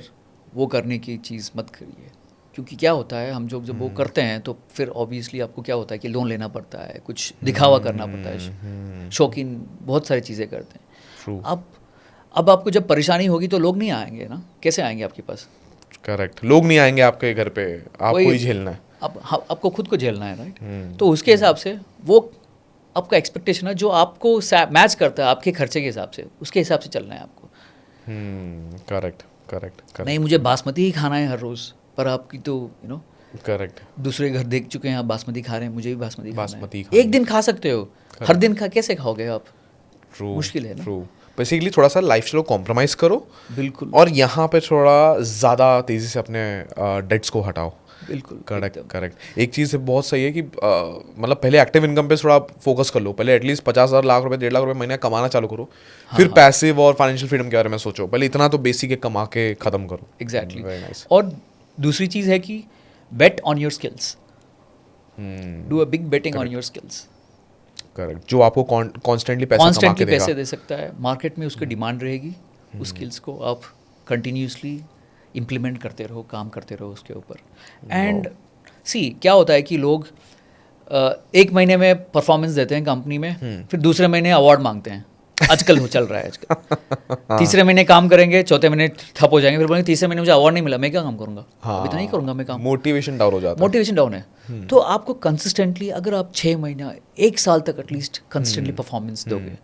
वो करने की चीज़ मत करिए, क्योंकि क्या होता है हम जब वो करते हैं तो फिर ऑब्वियसली आपको क्या होता है कि लोन लेना पड़ता है, कुछ दिखावा करना पड़ता है, शौकीन बहुत सारी चीज़ें करते हैं। True. अब आपको जब परेशानी होगी तो लोग नहीं आएंगे ना, कैसे आएंगे आपके पास? करेक्ट, लोग नहीं आएंगे आपके घर पे, आपको ही झेलना है। अब आपको खुद को झेलना है, राइट? तो उसके हिसाब से वो आपका एक्सपेक्टेशन है जो आपको मैच करता है आपके खर्चे के हिसाब से, उसके हिसाब से चलना है आपको। करेक्ट करेक्ट नहीं मुझे बासमती ही खाना है हर रोज़, पर आपकी तो करेक्ट, दूसरे घर देख चुके हैं आप बासमती खा रहे हैं, मुझे भी बासमती बासमती खाना है। एक दिन खा सकते हो, हर दिन कैसे खाओगे आप? ट्रू, मुश्किल है ना। ट्रू, बेसिकली थोड़ा सा लाइफस्टाइल को कॉम्प्रोमाइज करो, बिल्कुल, और यहाँ पे थोड़ा ज़्यादा तेज़ी से अपने डेट्स को हटाओ। बिल्कुल, करेक्ट करेक्ट। एक चीज़ बहुत सही है कि मतलब पहले एक्टिव इनकम पे थोड़ा फोकस कर लो, पहले एटलीस्ट 50,000 लाख रुपए 1.5 लाख रुपए महीने कमाना चालू करो, फिर पैसिव और फाइनेंशियल फ्रीडम के बारे में सोचो। पहले इतना तो बेसिक है कमा के ख़त्म करो। एग्जैक्टली। Very nice. और दूसरी चीज़ है कि bet on your skills, do a big betting on your skills. Correct, जो आपको कॉन्स्टेंटली पैसा कमा के देगा। पैसे दे सकता है, मार्केट में उसकी डिमांड रहेगी, उस स्किल्स को आप कंटिन्यूसली इम्प्लीमेंट करते रहो, काम करते रहो उसके ऊपर। एंड सी क्या होता है कि लोग एक महीने में परफॉर्मेंस देते हैं कंपनी में, फिर दूसरे महीने अवार्ड मांगते हैं, आजकल चल रहा है आजकल। तीसरे महीने काम करेंगे, चौथे महीने ठप हो जाएंगे, फिर बोलेंगे तीसरे महीने मुझे अवार्ड नहीं मिला, मैं क्या काम करूंगा? अभी तो नहीं करूंगा मैं काम। मोटिवेशन डाउन हो जाता है। मोटिवेशन डाउन है। तो आपको कंसिस्टेंटली अगर आप 6 महीना 1 साल तक एटलीस्ट कंसिस्टेंटली परफॉर्मेंस दोगे,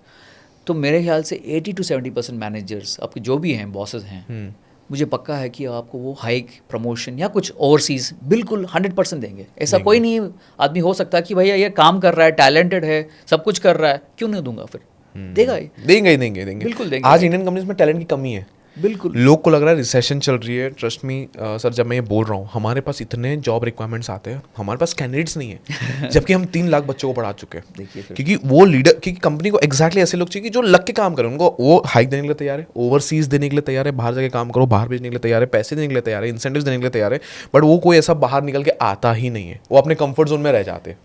तो मेरे ख्याल से 80 to 70% मैनेजर्स आपके जो भी हैं, बॉसेस हैं, मुझे पक्का है कि आपको वो हाइक, प्रमोशन या कुछ ओवरसीज बिल्कुल 100% देंगे। ऐसा कोई नहीं आदमी हो सकता कि भैया ये काम कर रहा है, टैलेंटेड है, सब कुछ कर रहा है, क्यों नहीं दूंगा? फिर देगा ही, देंगे बिल्कुल देंगे। आज इंडियन कंपनीज में टैलेंट की कमी है। बिल्कुल, लोग को लग रहा है रिसेशन चल रही है। ट्रस्ट मी सर, जब मैं ये बोल रहा हूँ, हमारे पास इतने जॉब रिक्वायरमेंट्स आते हैं, हमारे पास कैंडिडेट्स नहीं है, जबकि हम 3 लाख बच्चों को पढ़ा चुके हैं। देखिए फिर। क्योंकि वो लीडर, क्योंकि कंपनी को एग्जैक्टली ऐसे लोग चाहिए कि जो लग के काम करें, उनको वो हाइक देने के लिए तैयार है, ओवरसीज देने के लिए तैयार है, बाहर जाके काम करो, बाहर भेजने के लिए तैयार है, पैसे देने के लिए तैयार है, इंसेंटिव्स देने के लिए तैयार है, बट वो कोई ऐसा बाहर निकल के आता ही नहीं है, वो अपने कंफर्ट जोन में रह जाते हैं।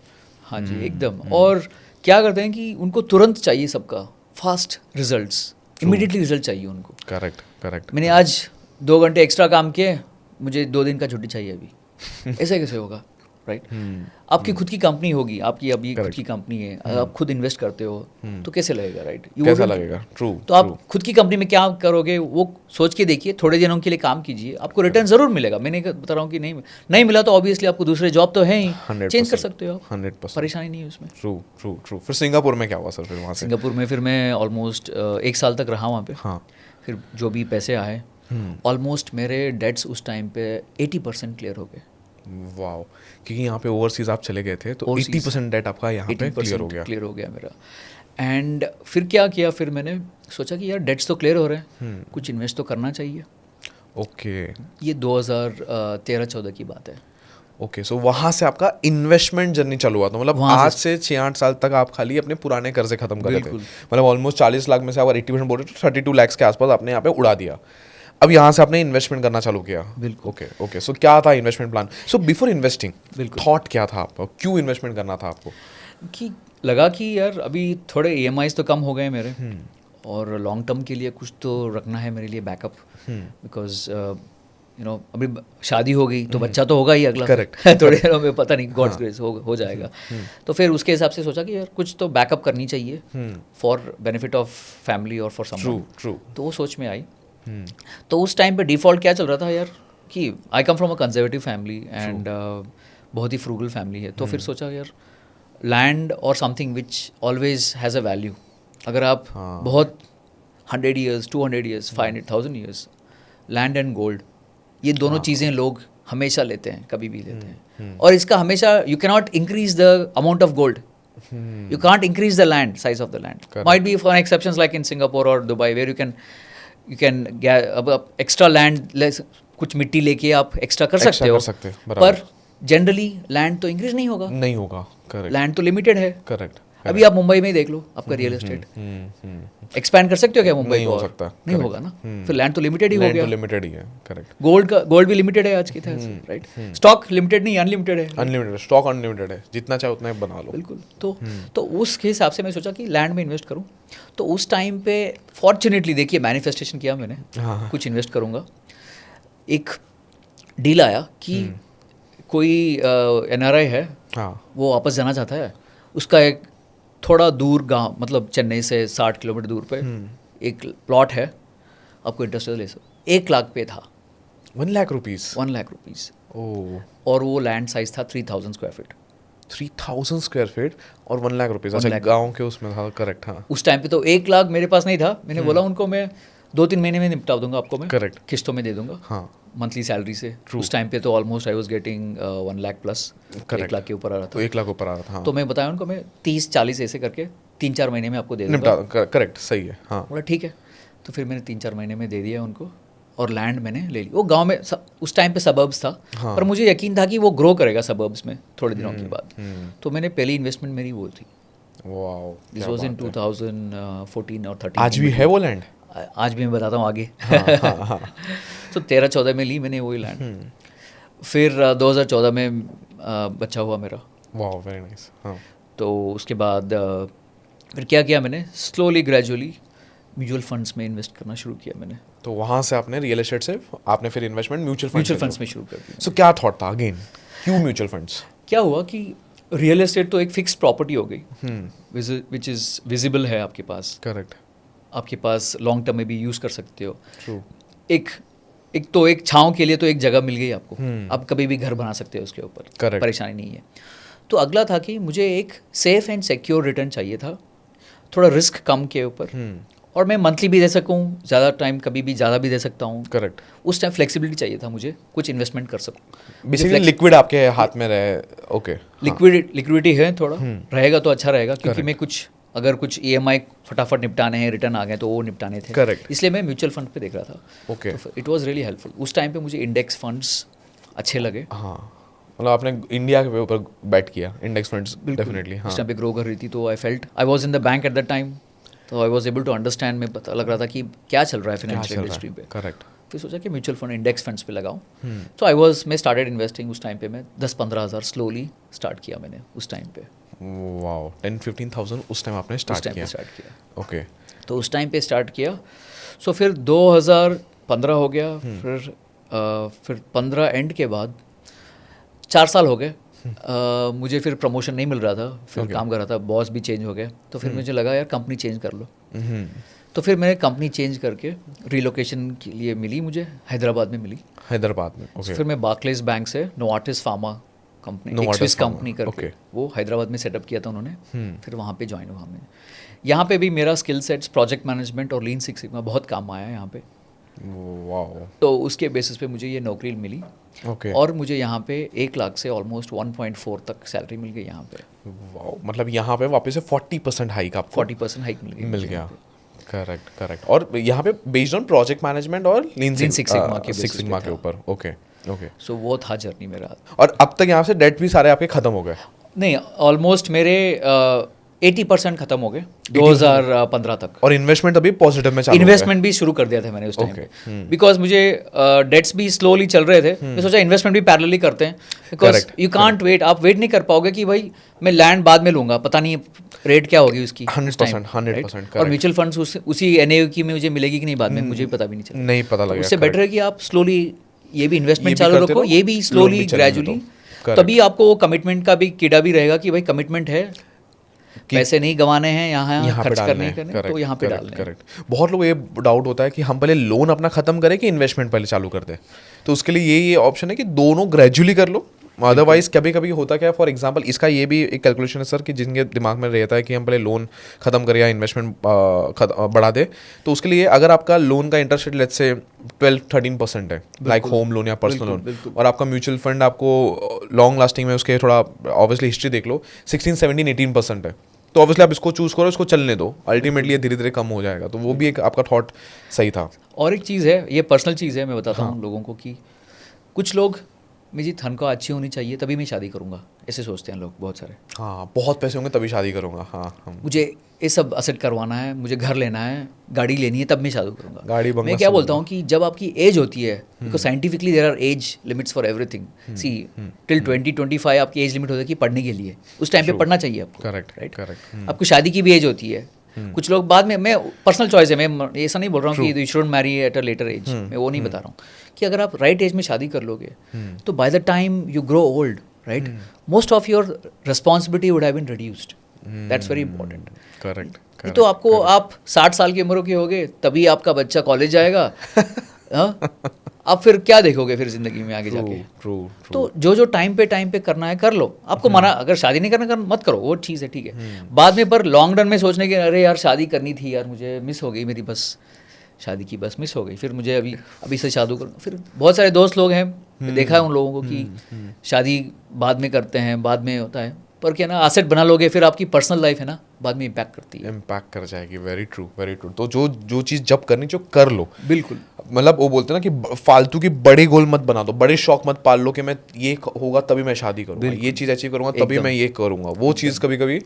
हाँ जी, एकदम। और क्या करते हैं कि उनको तुरंत चाहिए सबका फास्ट रिजल्ट्स, इमीडिएटली रिजल्ट चाहिए उनको। Correct correct. मैंने आज 2 घंटे एक्स्ट्रा काम किए, मुझे 2 दिन का छुट्टी चाहिए अभी। ऐसे कैसे होगा, राइट? आपकी खुद की कंपनी होगी, आपकी अभी खुद की कंपनी है, आप खुद इन्वेस्ट करते हो, तो कैसे लगेगा, राइट? कैसा लगेगा? ट्रू। तो आप खुद की कंपनी में क्या करोगे वो सोच के देखिए, थोड़े दिनों के लिए काम कीजिए, आपको रिटर्न जरूर मिलेगा। मैंने बता रहा हूँ कि नहीं मिला तो ऑब्वियसली आपको दूसरे जॉब तो है ही, 100%, चेंज कर सकते हो आप, 100%, परेशानी नहीं है उसमें। True true true. फिर सिंगापुर में क्या हुआ सर? फिर वहाँ से सिंगापुर में फिर मैं ऑलमोस्ट 1 साल तक रहा वहाँ पे। हाँ। फिर जो भी पैसे आए, ऑलमोस्ट मेरे डेट्स उस टाइम पे 80% क्लियर हो गए। वाओ, क्योंकि यहाँ पे ओवरसीज आप चले गए थे तो 80% डेट आपका यहाँ पे क्लियर हो गया। मेरा। एंड फिर क्या किया, फिर मैंने सोचा कि यार डेट्स तो क्लियर हो रहे हैं, कुछ इन्वेस्ट तो करना चाहिए। ओके, ये 2013-14 की बात है। ओके, सो वहाँ से आपका इन्वेस्टमेंट जर्नी चालू हुआ था। मतलब आज से 6-8 साल तक आप खाली अपने पुराने कर्जे खत्म कर रहे थे। मतलब ऑलमोस्ट 40 लाख में से अगर 80% बोल रहे तो 32 लाख के आसपास आपने यहाँ पे उड़ा दिया। अब यहाँ से आपने इन्वेस्टमेंट करना चालू किया। बिल्कुल। ओके ओके, सो क्या था investment plan? So before investing thought क्या था आपका, क्यों इन्वेस्टमेंट करना था आपको? कि लगा कि यार अभी थोड़े EMIs तो कम हो गए मेरे, और लॉन्ग टर्म के लिए कुछ तो रखना है मेरे लिए बैकअप, बिकॉज अभी शादी हो गई तो बच्चा तो होगा ही अगला। करेक्ट। थोड़े दिनों में पता नहीं, गॉड्स ग्रेस हो जाएगा। तो फिर उसके हिसाब से सोचा कि यार कुछ तो बैकअप करनी चाहिए फॉर बेनिफिट ऑफ फैमिली और फॉर समवन। ट्रू। तो वो सोच में आई। तो उस टाइम पे डिफ़ॉल्ट क्या चल रहा था यार, कि I come from a conservative family and बहुत ही फ्रूगल फैमिली है। तो फिर सोचा यार लैंड और something which always has a value. अगर आप बहुत 100 years, 200 years, 500,000 years, land and gold, ये दोनों चीज़ें लोग हमेशा लेते हैं, कभी भी लेते हैं। और इसका हमेशा you can not increase the amount of gold, you can't increase the land, size of the land. Might be for exceptions like in Singapore और दुबई वेयर यू कैन अब एक्स्ट्रा लैंड, कुछ मिट्टी लेके आप एक्स्ट्रा कर सकते हो, पर जनरली लैंड तो इंक्रीज नहीं होगा। करेक्ट। लैंड तो लिमिटेड है। करेक्ट। अभी आप मुंबई में ही देख लो, आपका रियल एस्टेट एक्सपैंड कर सकते हो क्या मुंबई? नहीं हो सकता, नहीं होगा ना। फिर लैंड तो लिमिटेड ही हो गया। लिमिटेड ही है। करेक्ट। गोल्ड भी लिमिटेड है आज की तरह से, राइट? स्टॉक लिमिटेड नहीं, अनलिमिटेड है। अनलिमिटेड स्टॉक, अनलिमिटेड है, जितना चाहे उतना बना लो। बिल्कुल। तो उस हिसाब से मैं सोचा कि लैंड में इन्वेस्ट करूं। तो उस टाइम पे फॉर्चुनेटली देखिए मैनिफेस्टेशन किया मैंने, कुछ इन्वेस्ट करूंगा। एक डील आया कि कोई NRI है, हाँ वो वापस जाना चाहता है, उसका एक थोड़ा दूर गांव, मतलब चेन्नई से 60 किलोमीटर दूर पे एक प्लॉट है, आपको इंटरेस्ट ले सकते, 1 लाख पे था, 1 लाख रुपीस 1 लाख रुपीज़, ओह और वो लैंड साइज था 3000 स्क्वायर फीट। 3000 स्क्वायर फीट और 1 लाख रुपीस, 1 अच्छा लाख। गांव के उसमें था, करेक्ट हाँ उस टाइम पे तो 1 लाख मेरे पास नहीं था, मैंने बोला उनको मैं 2-3 महीने में निपटा दूंगा आपको, मैं Correct. किस्तों में दे दूंगा, हाँ मंथली सैलरी से। True. उस टाइम पे तो almost I was getting 1 lakh plus, 1 Correct. Lakh के ऊपर आ रहा तो था। 1 लाख ऊपर आ रहा था हाँ तो मैं बताया उनको मैं 30-40 ऐसे करके 3-4 महीने में आपको दे निपटा दूंगा। करेक्ट सही है हाँ बोला ठीक है, तो फिर मैंने 3-4 महीने में दे दिया उनको, और लैंड मैंने ले ली। वो गांव में उस टाइम पे सबर्ब्स था, हाँ। पर मुझे यकीन था कि वो ग्रो करेगा सबर्ब्स में थोड़े दिनों के बाद। हम्म, तो मैंने पहली इन्वेस्टमेंट मेरी वो थी, वाओ दिस क्या वाज इन बात है। 2014 और 13। आज भी है वो लैंड आज भी मैं बताता हूँ आगे। हाँ हाँ तो 13-14 में ली मैंने वही लैंड। फिर 2014 में बच्चा हुआ मेरा, वाओ वेरी नाइस हाँ तो उसके बाद फिर क्या किया मैंने, स्लोली ग्रेजुअली म्यूचुअल फंड्स में इन्वेस्ट करना शुरू किया मैंने। तो वहाँ से आपने रियल एस्टेट से आपने फिर इन्वेस्टमेंट म्यूचुअल फंड्स में शुरू कर दिया। सो क्या थॉट था अगेन क्यों म्यूचुअल फंड्स क्या हुआ कि रियल एस्टेट तो एक फिक्स प्रॉपर्टी हो गई, विच इज़ विजिबल है आपके पास, करेक्ट आपके पास लॉन्ग टर्म में भी यूज़ कर सकते हो। ट्रू एक छाँव के लिए तो एक जगह मिल गई आपको, आप कभी भी घर बना सकते हो उसके ऊपर, Correct. परेशानी नहीं है। तो अगला था कि मुझे एक सेफ एंड सिक्योर रिटर्न चाहिए था, थोड़ा रिस्क कम के ऊपर, और मैं मंथली भी दे सकूँ, ज़्यादा टाइम कभी भी ज़्यादा भी दे सकता हूँ। करेक्ट उस टाइम फ्लेक्सिबिलिटी चाहिए था मुझे, कुछ इन्वेस्टमेंट कर सकूँ। बेसिकली लिक्विड आपके हाथ में रहे ओके लिक्विडिटी है थोड़ा, रहेगा तो अच्छा रहेगा, क्योंकि मैं अगर कुछ EMI फटाफट निपटाने हैं, रिटर्न आ गए तो वो निपटाने थे। Correct. इसलिए मैं म्यूचुअल फंड पे देख रहा था। ओके तो इट वाज रियली हेल्पफुल। उस टाइम पे मुझे इंडेक्स फंड्स अच्छे लगे, हाँ मतलब आपने इंडिया के ऊपर बैट किया इंडेक्स फंड्स डेफिनेटली हाँ उस टाइम पे ग्रो कर रही थी, तो I was in the bank at that time, तो I was able to understand, में पता लग रहा था कि क्या चल रहा है फाइनेंशियल इंडस्ट्री पे। करेक्ट फिर सोचा कि म्यूचुअल फंड इंडेक्स फंड्स पे लगाऊं। हम्म। तो मैं स्टार्टेड इन्वेस्टिंग। उस टाइम पे मैं 10-15 हज़ार स्लोली स्टार्ट किया मैंने उस टाइम पे। वाओ 10-15,000 उस टाइम आपने उस स्टार्ट टाइम किया पे स्टार्ट किया। ओके तो उस टाइम पे स्टार्ट किया। सो फिर 2015 हो गया, फिर 15 एंड के बाद 4 साल हो गए। मुझे फिर प्रमोशन नहीं मिल रहा था, फिर काम कर रहा था, बॉस भी चेंज हो गया, तो फिर मुझे लगा यार कंपनी चेंज कर लो। तो फिर मैंने कंपनी चेंज करके रिलोकेशन के लिए मिली, मुझे हैदराबाद में मिली। हैदराबाद में ओके फिर मैं बार्कलेस बैंक से नोवार्टिस फार्मा कंपनी, एक Novartis स्विस Pharma, कंपनी करके, okay. वो हैदराबाद में सेटअप किया था उन्होंने। फिर वहाँ पे ज्वाइन हुआ मैंने। यहाँ पे भी मेरा स्किल सेट्स प्रोजेक्ट मैनेजमेंट और लीन सिक्स सिग्मा बहुत काम आया यहाँ पे। वाओ तो उसके बेसिस पे मुझे ये नौकरी मिली, ओके और मुझे यहाँ पे 1 लाख से ऑलमोस्ट 1.4 तक सैलरी मिल गई यहाँ पे। वाओ मतलब यहाँ पे वापस से 40% हाइक आपको 40% हाइक मिल गई मिल मुझे गया यहाँ पे। करेक्ट और यहाँ पे बेस्ड ऑन प्रोजेक्ट मैनेजमेंट और लीन Lean Six Sigma के सिक्स basis पे सिग्मा के था। ऊपर ओके ओके सो वो था जर्नी मेरा। और अब तक यहाँ से डेट भी सारे आपके खत्म हो गए नहीं, ऑलमोस्ट मेरे 80% खत्म हो गए 2015 तक। और इन्वेस्टमेंट अभी पॉजिटिव में चालू हो गया। इन्वेस्टमेंट भी शुरू कर दिया था मैंने उस टाइम Okay, पे, बिकॉज मुझे डेट्स भी स्लोली चल रहे थे। मैं सोचा इन्वेस्टमेंट भी पैरेलली करते हैं, because Correct, you can't wait, आप वेट नहीं कर पाओगे कि भाई मैं लैंड बाद में लूंगा, पता नहीं रेट क्या होगी उसकी। 100%, उस time, 100%, right? correct. और म्यूचुअल फंड्स उसी NAV की में मुझे मिलेगी कि नहीं बाद में, मुझे भी पता भी नहीं चला। नहीं पता लगेगा उससे बेटर है कि आप स्लोली ये भी ये इन्वेस्टमेंट भी चालू करते रखो, रहो, ये भी लोन स्लोली भी चलने ग्रेजुअली, दो। Correct. तभी आपको वो कमिटमेंट का भी कीड़ा भी रहेगा कि भाई कमिटमेंट है, पैसे नहीं गंवाने हैं, यहाँ पे खर्च डालना करने है, करने, correct, तो यहाँ पे correct, डालने हैं। correct. बहुत लोग ये डाउट होता है कि हम पहले लोन अपना खत्म करें कि इन्वेस्टमेंट पहले चालू कर दें। तो उसके लिए ये ऑप्शन है कि दोनों ग्रेजुअली कर लो। अदरवाइज कभी कभी होता क्या है, फॉर एग्जांपल इसका ये भी एक कैलकुलेशन है सर कि जिनके दिमाग में रहता है कि हम पहले लोन खत्म करें या इन्वेस्टमेंट बढ़ा दे, तो उसके लिए अगर आपका लोन का इंटरेस्ट रेट लेट्स से 12-13% है, लाइक होम लोन या पर्सनल लोन, और आपका म्यूचुअल फंड आपको लॉन्ग लास्टिंग में उसके थोड़ा ऑब्वियसली हिस्ट्री देख लो 16-17-18% है, तो ऑब्वियसली आप इसको चूज करो, इसको चलने दो, अल्टीमेटली ये धीरे धीरे कम हो जाएगा। तो वो भी एक आपका थॉट सही था। और एक चीज़ है, ये पर्सनल चीज़ है, मैं बताता हूँ लोगों को कि कुछ लोग मेरी तनख्वाह अच्छी होनी चाहिए तभी मैं शादी करूँगा, ऐसे सोचते हैं लोग बहुत सारे। हाँ बहुत पैसे होंगे तभी शादी करूँगा। हाँ मुझे ये सब असेट करवाना है, मुझे घर लेना है, गाड़ी लेनी है, तब मैं शादी करूँगा। गाड़ी बंगला मैं क्या सब बोलता हूँ कि जब आपकी एज होती है, because scientifically there are age limits for everything. See till 20-25 आपकी एज लिमिट होती है कि पढ़ने के लिए, उस टाइम पे पढ़ना चाहिए आपको। करेक्ट राइट, करेक्ट आपको शादी की भी एज होती है, कुछ लोग बाद में, मैं पर्सनल चॉइस है, मैं ऐसा नहीं बोल रहा हूँ कि you should marry at a later age, मैं वो नहीं बता रहा हूँ कि अगर आप राइट एज में शादी कर लोगे तो by the time you grow old, right, most of your responsibility would have been reduced, that's very important. Correct. तो आपको आप 60 साल की उम्र के होगे तभी आपका बच्चा कॉलेज जाएगा, हाँ? आप फिर क्या देखोगे फिर जिंदगी में आगे जाके? ट्रू। तो जो टाइम पे करना है कर लो। आपको मना, अगर शादी नहीं करना मत करो, वो चीज़ है, ठीक है। बाद में पर लॉन्ग रन में सोचने के अरे यार शादी करनी थी यार, मुझे मिस हो गई मेरी बस, शादी की बस मिस हो गई, फिर मुझे अभी से शादी करूँ। फिर बहुत सारे दोस्त लोग हैं, देखा है उन लोगों को कि शादी बाद में करते हैं, बाद में होता है, पर क्या ना एसेट बना लोगे फिर आपकी पर्सनल लाइफ है ना बाद में इम्पैक्ट करती है, इम्पैक्ट कर जाएगी। Very true. तो जो चीज़ जब करनी जो कर लो, बिल्कुल। मतलब वो बोलते हैं ना कि फालतू की बड़े गोल मत बना दो, बड़े शौक मत पाल लो कि मैं ये होगा तभी मैं शादी करूंगा, ये चीज़ अचीव करूंगा तभी मैं ये करूंगा। वो चीज़ कभी कभी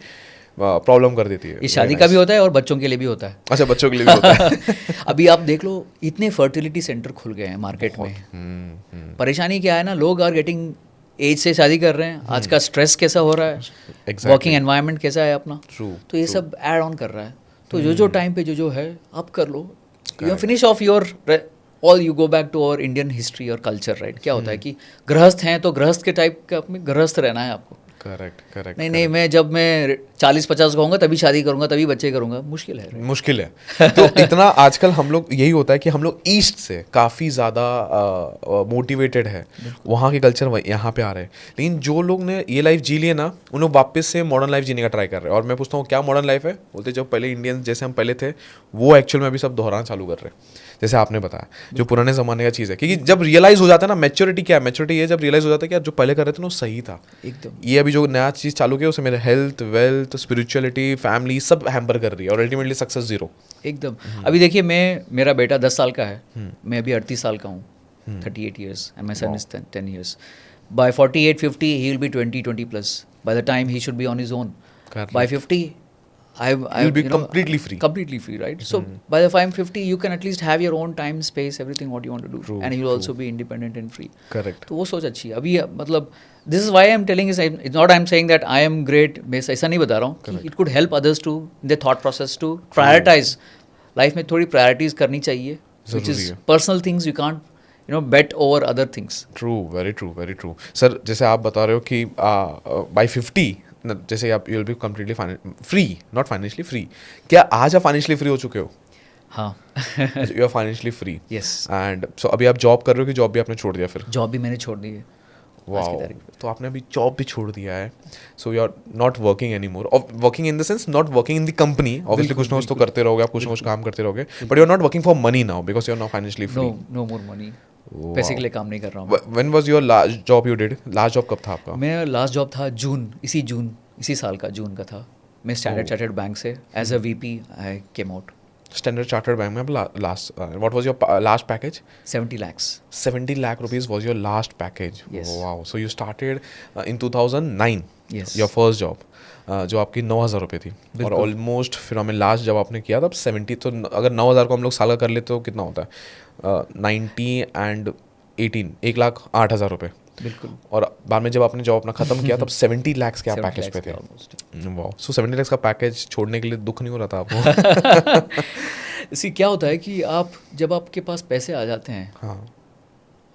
प्रॉब्लम कर देती है। ये शादी का भी होता है और बच्चों के लिए भी होता है। अच्छा, बच्चों के लिए भी होता है। अभी आप देख लो, इतने फर्टिलिटी सेंटर खुल गए हैं मार्केट में। परेशानी क्या है ना, लोग आर गेटिंग एज से शादी कर रहे हैं। आज का स्ट्रेस कैसा हो रहा है, वर्किंग एनवायरनमेंट कैसा है अपना, तो ये सब ऐड ऑन कर रहा है। तो जो टाइम पे जो है आप कर लो, you finish off your all, you go back to our Indian history और कल्चर, राइट। क्या होता है कि गृहस्थ हैं तो गृहस्थ के टाइप का अपने गृहस्थ रहना है आपको। करेक्ट। नहीं, मैं जब मैं 40-50 कहूँगा तभी शादी करूँगा, तभी बच्चे करूँगा, मुश्किल है। तो इतना आजकल हम लोग यही होता है कि हम लोग ईस्ट से काफ़ी ज़्यादा मोटिवेटेड है, वहाँ के कल्चर यहाँ पे आ रहे हैं, लेकिन जो लोग ने ये लाइफ जी ली है ना, उन लोग वापस से मॉडर्न लाइफ जीने का ट्राई कर रहे हैं। और मैं पूछता हूँ क्या मॉडर्न लाइफ है? बोलते जो पहले इंडियन जैसे हम पहले थे वो एक्चुअल में अभी सब दोहराना चालू कर रहे हैं, जैसे आपने बताया, जो पुराने ज़माने का चीज़ है। क्योंकि जब रियलाइज़ हो जाता है ना, मैच्योरिटी क्या है, मैच्योरिटी ये जब रियलाइज़ हो जाता है कि यार जो पहले कर रहे थे ना वो सही था एकदम। ये अभी जो नया चीज़ चालू किया उससे मेरे हेल्थ, वेल्थ, स्पिरिचुअलिटी, फैमिली सब हैम्पर कर रही है और अल्टीमेटली सक्सेस जीरो एकदम। अभी देखिए, मेरा बेटा 10 साल का है, मैं अभी 38 साल का हूँ, 38 years and my son is 10 years. By 48-50 he will be 20 plus. By the time he should be on his own. Correct. By 50 You'll be completely free. Completely free, right? So by the time 50 you can at least have your own time, space, everything what you want to do. True, and you'll also be independent and free. Correct. तो वो सोच अच्छी है। अभी मतलब this is why I'm telling is it's not I'm saying that I am great, मैं ऐसा नहीं बता रहा हूँ कि it could help others to in their thought process to prioritize. Life में थोड़ी प्रायोरिटीज करनी चाहिए, which is personal things you can't bet over other things. True, very true. Sir जैसे आप बता रहे हो कि by 50 जैसे आप you'll be completely free, not financially free. क्या आज आप financially free हो चुके हो? हाँ। You are financially free. Yes. And so अभी आप जॉब कर रहे हो कि जॉब भी आपने छोड़ दिया फिर? जॉब भी मैंने छोड़ दी है। वाओ, तो आपने अभी जॉब भी छोड़ दिया है, so you are not working any more, working in the sense not working in the company, obviously कुछ ना कुछ तो करते रहोगे आप, कुछ ना कुछ काम करते रहोगे, but you are not working for money now because you are not financially free. No more money, पैसे के लिए काम नहीं कर रहा हूँ। When was your last job you did? Last job कब था आपका? मेरा लास्ट जॉब था इसी साल का जून का था। मैं स्टैंडर्ड चार्टर्ड बैंक से as a VP I came out. Standard Chartered bank में last, what was your last package? 70 lakhs. 70 lakh rupees was your last package. Yes. Wow. So you started in 2009. Yes. Your first job. जो आपकी 9,000 रुपये थी, और almost फिर हमें last जब आपने किया तब 70, तो अगर 9,000 को हम लोग साल का कर लेते तो कितना होता है? 90 and 18, 1,08,000 रुपये। बिल्कुल। और बाद में जब आपने जॉब अपना खत्म किया तब 70 lakhs के आप पैकेज पे थे। वाह। सो 70 lakhs का पैकेज छोड़ने के लिए दुख नहीं हो रहा था आपको? इसी क्या होता है कि आप जब आपके पास पैसे आ जाते हैं, हाँ,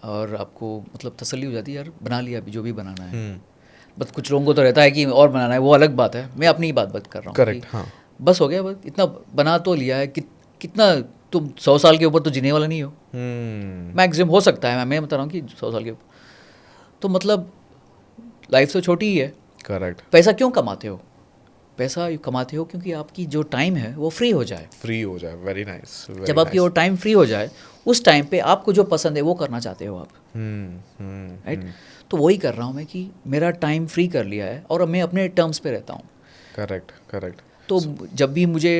और आपको मतलब तसल्ली हो जाती है यार बना लिया अभी जो भी बनाना है। बस कुछ लोगों को तो रहता है कि और बनाना है, वो अलग बात है, मैं अपनी ही बात कर रहा हूँ। करेक्ट। हाँ, बस हो गया, बस इतना बना तो लिया है, कितना तुम 100 साल के ऊपर तो जीने वाला नहीं हो। मैक्सिमम हो सकता है, मैं बता रहा हूँ कि 100 साल के ऊपर तो मतलब लाइफ तो छोटी ही है। करेक्ट। पैसा क्यों कमाते हो? पैसा कमाते हो क्योंकि आपकी जो टाइम है वो फ्री हो जाए। Very nice. जब आपकी वो टाइम फ्री हो जाए, उस टाइम पे आपको जो पसंद है वो करना चाहते हो आप, राइट? तो वही कर रहा हूँ मैं कि मेरा टाइम फ्री कर लिया है और अब मैं अपने टर्म्स पे रहता हूँ। करेक्ट। तो जब भी मुझे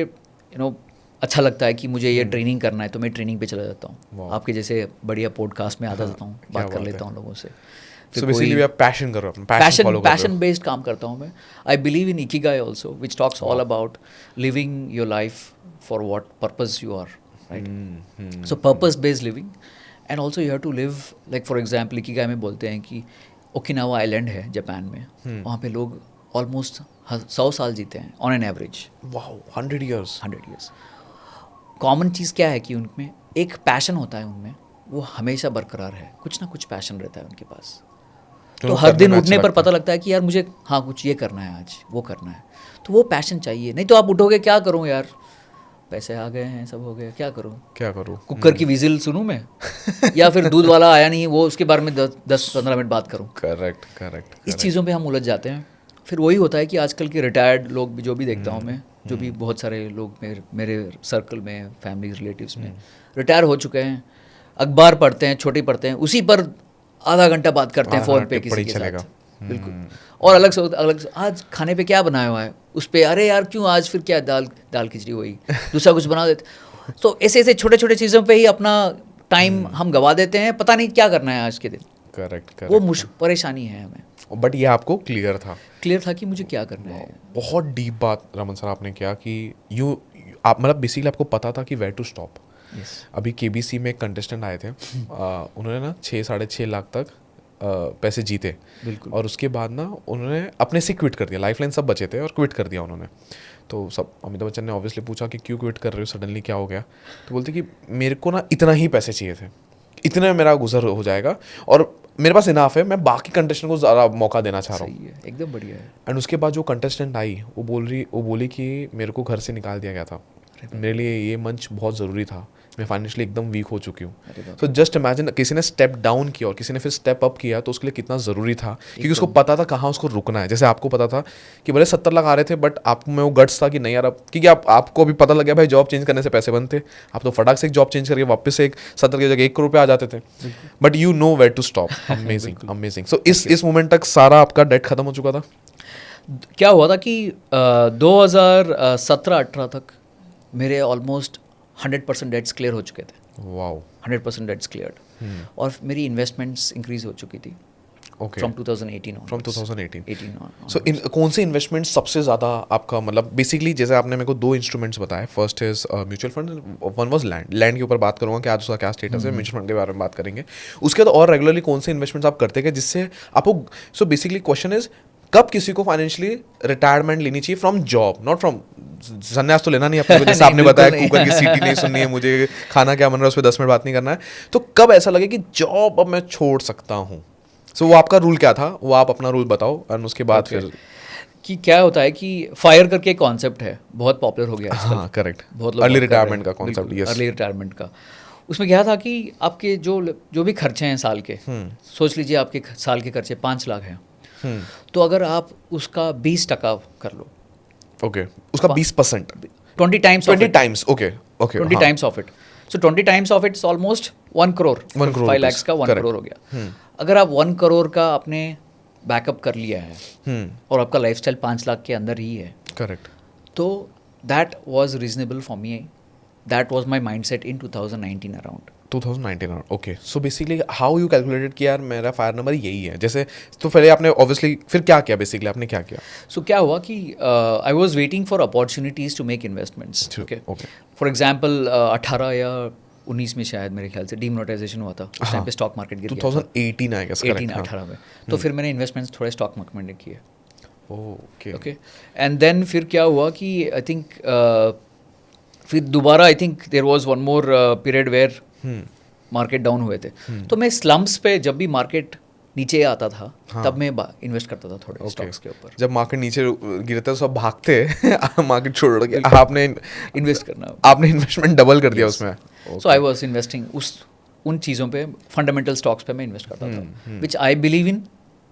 अच्छा लगता है कि मुझे ये ट्रेनिंग करना है तो मैं ट्रेनिंग पे चला जाता हूँ। आपके जैसे बढ़िया पॉडकास्ट में आता जाता हूँ, बात कर लेता हूँ लोगों से। So basically आप पैशन कर रहे हो, पैशन बेस्ड काम करता हूँ मैं। I believe in ikigai also, which talks all about living your life for what purpose you are, right? So purpose based living, and also you have to live like, for example ikigai में बोलते हैं कि Okinawa island है Japan में, वहाँ पे लोग almost 100 साल जीते हैं on an average, wow 100 years. 100 years. Common चीज़ क्या है कि उनमें एक पैशन होता है, उनमें वो हमेशा बरकरार है, कुछ ना कुछ पैशन रहता है उनके पास। तो हर दिन उठने पर पता लगता है कि यार मुझे हाँ कुछ ये करना है, आज वो करना है, तो वो पैशन चाहिए। नहीं तो आप उठोगे क्या करूँ यार, पैसे आ गए हैं, सब हो गया, क्या करूँ, कुकर की विजिल सुनूं मैं या फिर दूध वाला आया नहीं वो उसके बारे में 10-15 मिनट बात करूँ। करेक्ट। इस चीज़ों पे हम उलझ जाते हैं। फिर वही होता है कि आजकल के रिटायर्ड लोग भी जो भी देखता हूँ मैं, जो भी बहुत सारे लोग मेरे सर्कल में, फैमिली रिलेटिव्स में रिटायर हो चुके हैं, अखबार पढ़ते हैं, छोटी पढ़ते हैं, उसी पर आधा घंटा बात करते हैं फ़ोन पे किसी के साथ। बिल्कुल। और अलग से आज खाने पे क्या बनाया हुआ है, उस पे अरे यार क्यों आज फिर क्या दाल खिचड़ी हुई, दूसरा कुछ बना देते। तो ऐसे छोटे छोटे चीज़ों पे ही अपना टाइम हम गवा देते हैं, पता नहीं क्या करना है आज के दिन। करेक्ट। वो परेशानी है हमें। बट ये आपको क्लियर था कि मुझे क्या करना है। बहुत डीप बात रमन सर आपने किया कि आप मतलब बेसिकली आपको पता था कि वेयर टू स्टॉप। अभी केबीसी में एक कंटेस्टेंट आए थे, उन्होंने ना 6-6.5 लाख तक पैसे जीते। बिल्कुल। और उसके बाद ना उन्होंने अपने से क्विट कर दिया, लाइफलाइन सब बचे थे और क्विट कर दिया उन्होंने। तो सब अमिताभ बच्चन ने ऑब्वियसली पूछा कि क्यों क्विट कर रहे हो सडनली, क्या हो गया। तो बोलते कि मेरे को ना इतना ही पैसे चाहिए थे, इतने में मेरा गुजर हो जाएगा और मेरे पास इनाफ है, मैं बाकी कंटेस्टेंट को ज़्यादा मौका देना चाह रहा हूँ। एकदम बढ़िया है। एंड उसके बाद जो कंटेस्टेंट आई वो बोली कि मेरे को घर से निकाल दिया गया था, मेरे लिए ये मंच बहुत ज़रूरी था, मैं फाइनेंशियली एकदम वीक हो चुकी हूँ। तो जस्ट इमेजिन किसी ने स्टेप डाउन किया और किसी ने फिर स्टेप अप किया, तो उसके लिए कितना ज़रूरी था, क्योंकि उसको पता था कहाँ उसको रुकना है। जैसे आपको पता था कि भले 70 लाख आ रहे थे, बट आप में वो गट्स था कि नहीं यार अब, क्योंकि आपको अभी पता लग गया भाई जॉब चेंज करने से पैसे बनते, आप तो फटाक से एक जॉब चेंज करके वापस से एक 70 की जगह 1 करोड़ पे आ जाते थे। But you know where to stop. Amazing. So इस मोमेंट तक सारा आपका डेट खत्म हो चुका था? क्या हुआ था कि 2017-18 तक मेरे ऑलमोस्ट 100% डेट्स क्लियर हो चुके थे। वाओ। 100% debts cleared. और मेरी इन्वेस्टमेंट्स इंक्रीज हो चुकी थी। Okay. From 2018 from 2018 on। So कौन से इन्वेस्टमेंट सबसे ज़्यादा आपका, मतलब बेसिकली जैसे आपने मेरे को 2 इंस्ट्रूमेंट्स बताए, first is mutual fund, one was land के ऊपर बात करूँगा कि आज उसका क्या स्टेटस है, म्यूचुअल फंड के बारे में बात करेंगे। उसके बाद और रेगुलरली कौन से इन्वेस्टमेंट्स आप करते हैं जिससे आपको, सो बेसिकली क्वेश्चन इज कब किसी को फाइनेंशियली रिटायरमेंट लेनी चाहिए फ्रॉम जॉब, नॉट फ्रॉम संन्यास तो लेना नहीं अपने, जैसे आपने बताया कुकर की सीटी नहीं सुननी है, मुझे खाना क्या बन रहा है उस पर 10 मिनट बात नहीं करना है, तो कब ऐसा लगे कि जॉब अब मैं छोड़ सकता हूँ? सो वो आपका रूल क्या था, वो आप अपना रूल बताओ और उसके बाद फिर कि क्या होता है कि फायर करके एक कॉन्सेप्ट है, बहुत पॉपुलर हो गया आजकल। हाँ करेक्ट, बहुत लोग अर्ली रिटायरमेंट का कॉन्सेप्ट। यस, अर्ली रिटायरमेंट का। उसमें क्या था कि आपके जो भी खर्चे हैं साल के, सोच लीजिए आपके साल के खर्चे 5 लाख हैं, तो अगर आप उसका 20% कर लो, ओके, उसका 20%, 20 times, okay 20 times of it, so 20 times of its almost 1 crore, 5 lakh का 1 करोड़ हो गया। अगर आप 1 करोड़ का आपने बैकअप कर लिया है और आपका लाइफस्टाइल 5 लाख के अंदर ही है, करेक्ट, तो that was reasonable for me, that was my mindset in 2019 around. 2019 okay. So basically how you calculated कि यार मेरा फायर नंबर यही है, जैसे तो पहले आपने ऑब्वियसली फिर क्या किया, बेसिकली आपने क्या किया? सो क्या हुआ कि I was waiting for opportunities to make investments. Okay, for example 18 या 19 में शायद मेरे ख्याल से डीमोनेटाइजेशन हुआ था, उस टाइम पे स्टॉक मार्केट गिर गया था 2018 आई गेस, करेक्ट, 18 में। तो फिर मैंने इन्वेस्टमेंट्स थोड़े स्टॉक मार्केट में किए। ओके। एंड देन फिर क्या हुआ कि आई थिंक फिर दोबारा I think there was one more period where market down हुए थे, तो मैं स्लम्स पे जब भी मार्केट नीचे आता था तब मैं इन्वेस्ट करता था थोड़े स्टॉक्स के ऊपर। जब मार्केट नीचे गिरता तो सब भागते मार्केट छोड़ के, आपने इन्वेस्ट करना, आपने इन्वेस्टमेंट डबल कर दिया उसमें। सो आई वाज इन्वेस्टिंग उन चीज़ों पे, फंडामेंटल स्टॉक्स पे मैं इन्वेस्ट करता था, which I believe in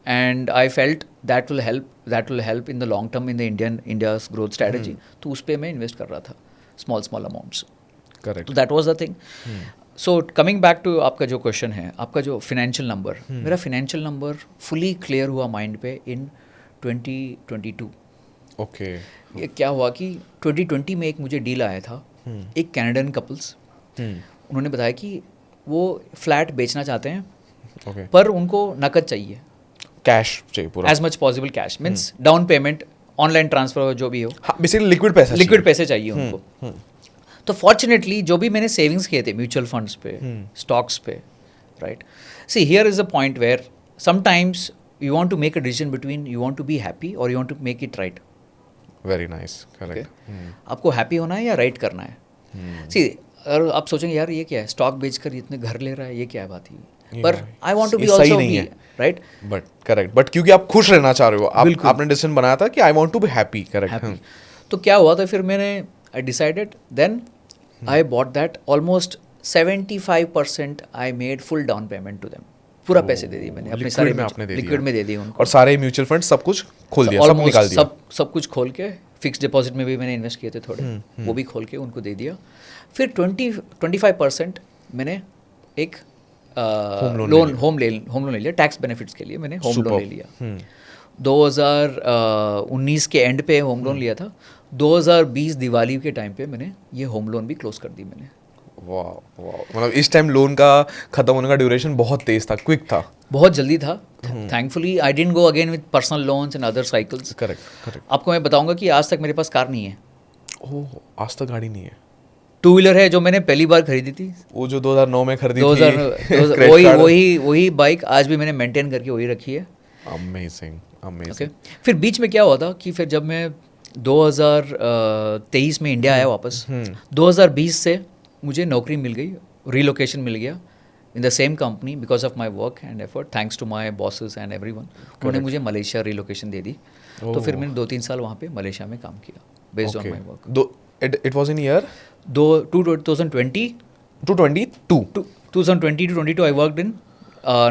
and I felt that will help in the long term in the India's growth strategy. तो उस पर मैं इन्वेस्ट कर रहा था स्मॉल अमाउंट्स। करेक्ट, तो that was the thing. So coming back to आपका जो क्वेश्चन है, आपका जो फिनेंशियल नंबर, मेरा फिनेंशियल नंबर फुली क्लियर हुआ माइंड पे इन 2022। ओके। ये क्या हुआ कि 2020 में एक मुझे डील आया था, एक कैनेडियन कपल्स, उन्होंने बताया कि वो फ्लैट बेचना चाहते हैं, पर उनको नकद चाहिए, कैश चाहिए पूरा, as much possible cash, means down payment, online transfer जो भी हो, बेसिकली लिक्विड पैसे चाहिए उनको। तो फॉर्चुनेटली जो भी मैंने सेविंग्स किए थे म्यूचुअल फंड्स पे, स्टॉक्स पे, right, see here is a point where sometimes you want to make a decision between you want to be happy और you want to make it right. Very nice, correct. आपको happy होना है या right करना है। सी अगर आप सोचेंगे यार ये क्या है, स्टॉक बेचकर इतने घर ले रहा है, ये क्या है बात ही, पर I want to be also be right, but correct, but क्योंकि आप खुश रहना चाह रहे हो, आपने डिसीजन बनाया था कि I want to be happy, correct. तो क्या हुआ था फिर मैंने I decided then I bought that almost 75% I made full down payment to them, पूरा पैसे दे दिए मैंने अपने सारे में आपने दे लिक्विड में दे दिए उनको, और सारे म्यूचुअल फंड सब कुछ खोल दिया, सब निकाल दिया, सब कुछ खोल के, फिक्स डिपॉजिट में भी मैंने इन्वेस्ट किए थे थोड़े, वो भी खोल के उनको दे दिया। फिर 25% मैंने एक होम लोन ले लिया, टैक्स बेनिफिट्स के लिए मैंने होम लोन ले लिया। 2019 के एंड पे होम लोन लिया था, 2020 दिवाली के टाइम पे मैंने ये होम लोन भी क्लोज कर दी मैंने। वाह वाह, मतलब इस टाइम लोन का खत्म होने का ड्यूरेशन बहुत तेज था, क्विक था, बहुत जल्दी था। Thankfully I didn't go again with personal loans and other cycles. Correct correct. आपको मैं बताऊंगा कि आज तक मेरे पास कार नहीं है। ओह, आज तक गाड़ी नहीं है? टू व्हीलर है जो मैंने पहली बार खरीदी थी, वो जो 2009 में खरीदी थी, वही बाइक आज भी मैंने मेंटेन करके वही रखी है। Amazing amazing. ओके, फिर बीच में क्या हुआ था कि फिर जब मैं 2023 में इंडिया आया वापस, 2020 से मुझे नौकरी मिल गई, रिलोकेशन मिल गया in the same company because of my work and effort, thanks to my bosses and everyone. उन्होंने मुझे मलेशिया रिलोकेशन दे दी, तो फिर मैंने 2-3 साल वहाँ पे मलेशिया में काम किया based on my work. It was in year 2020 to 22 to 22 I worked in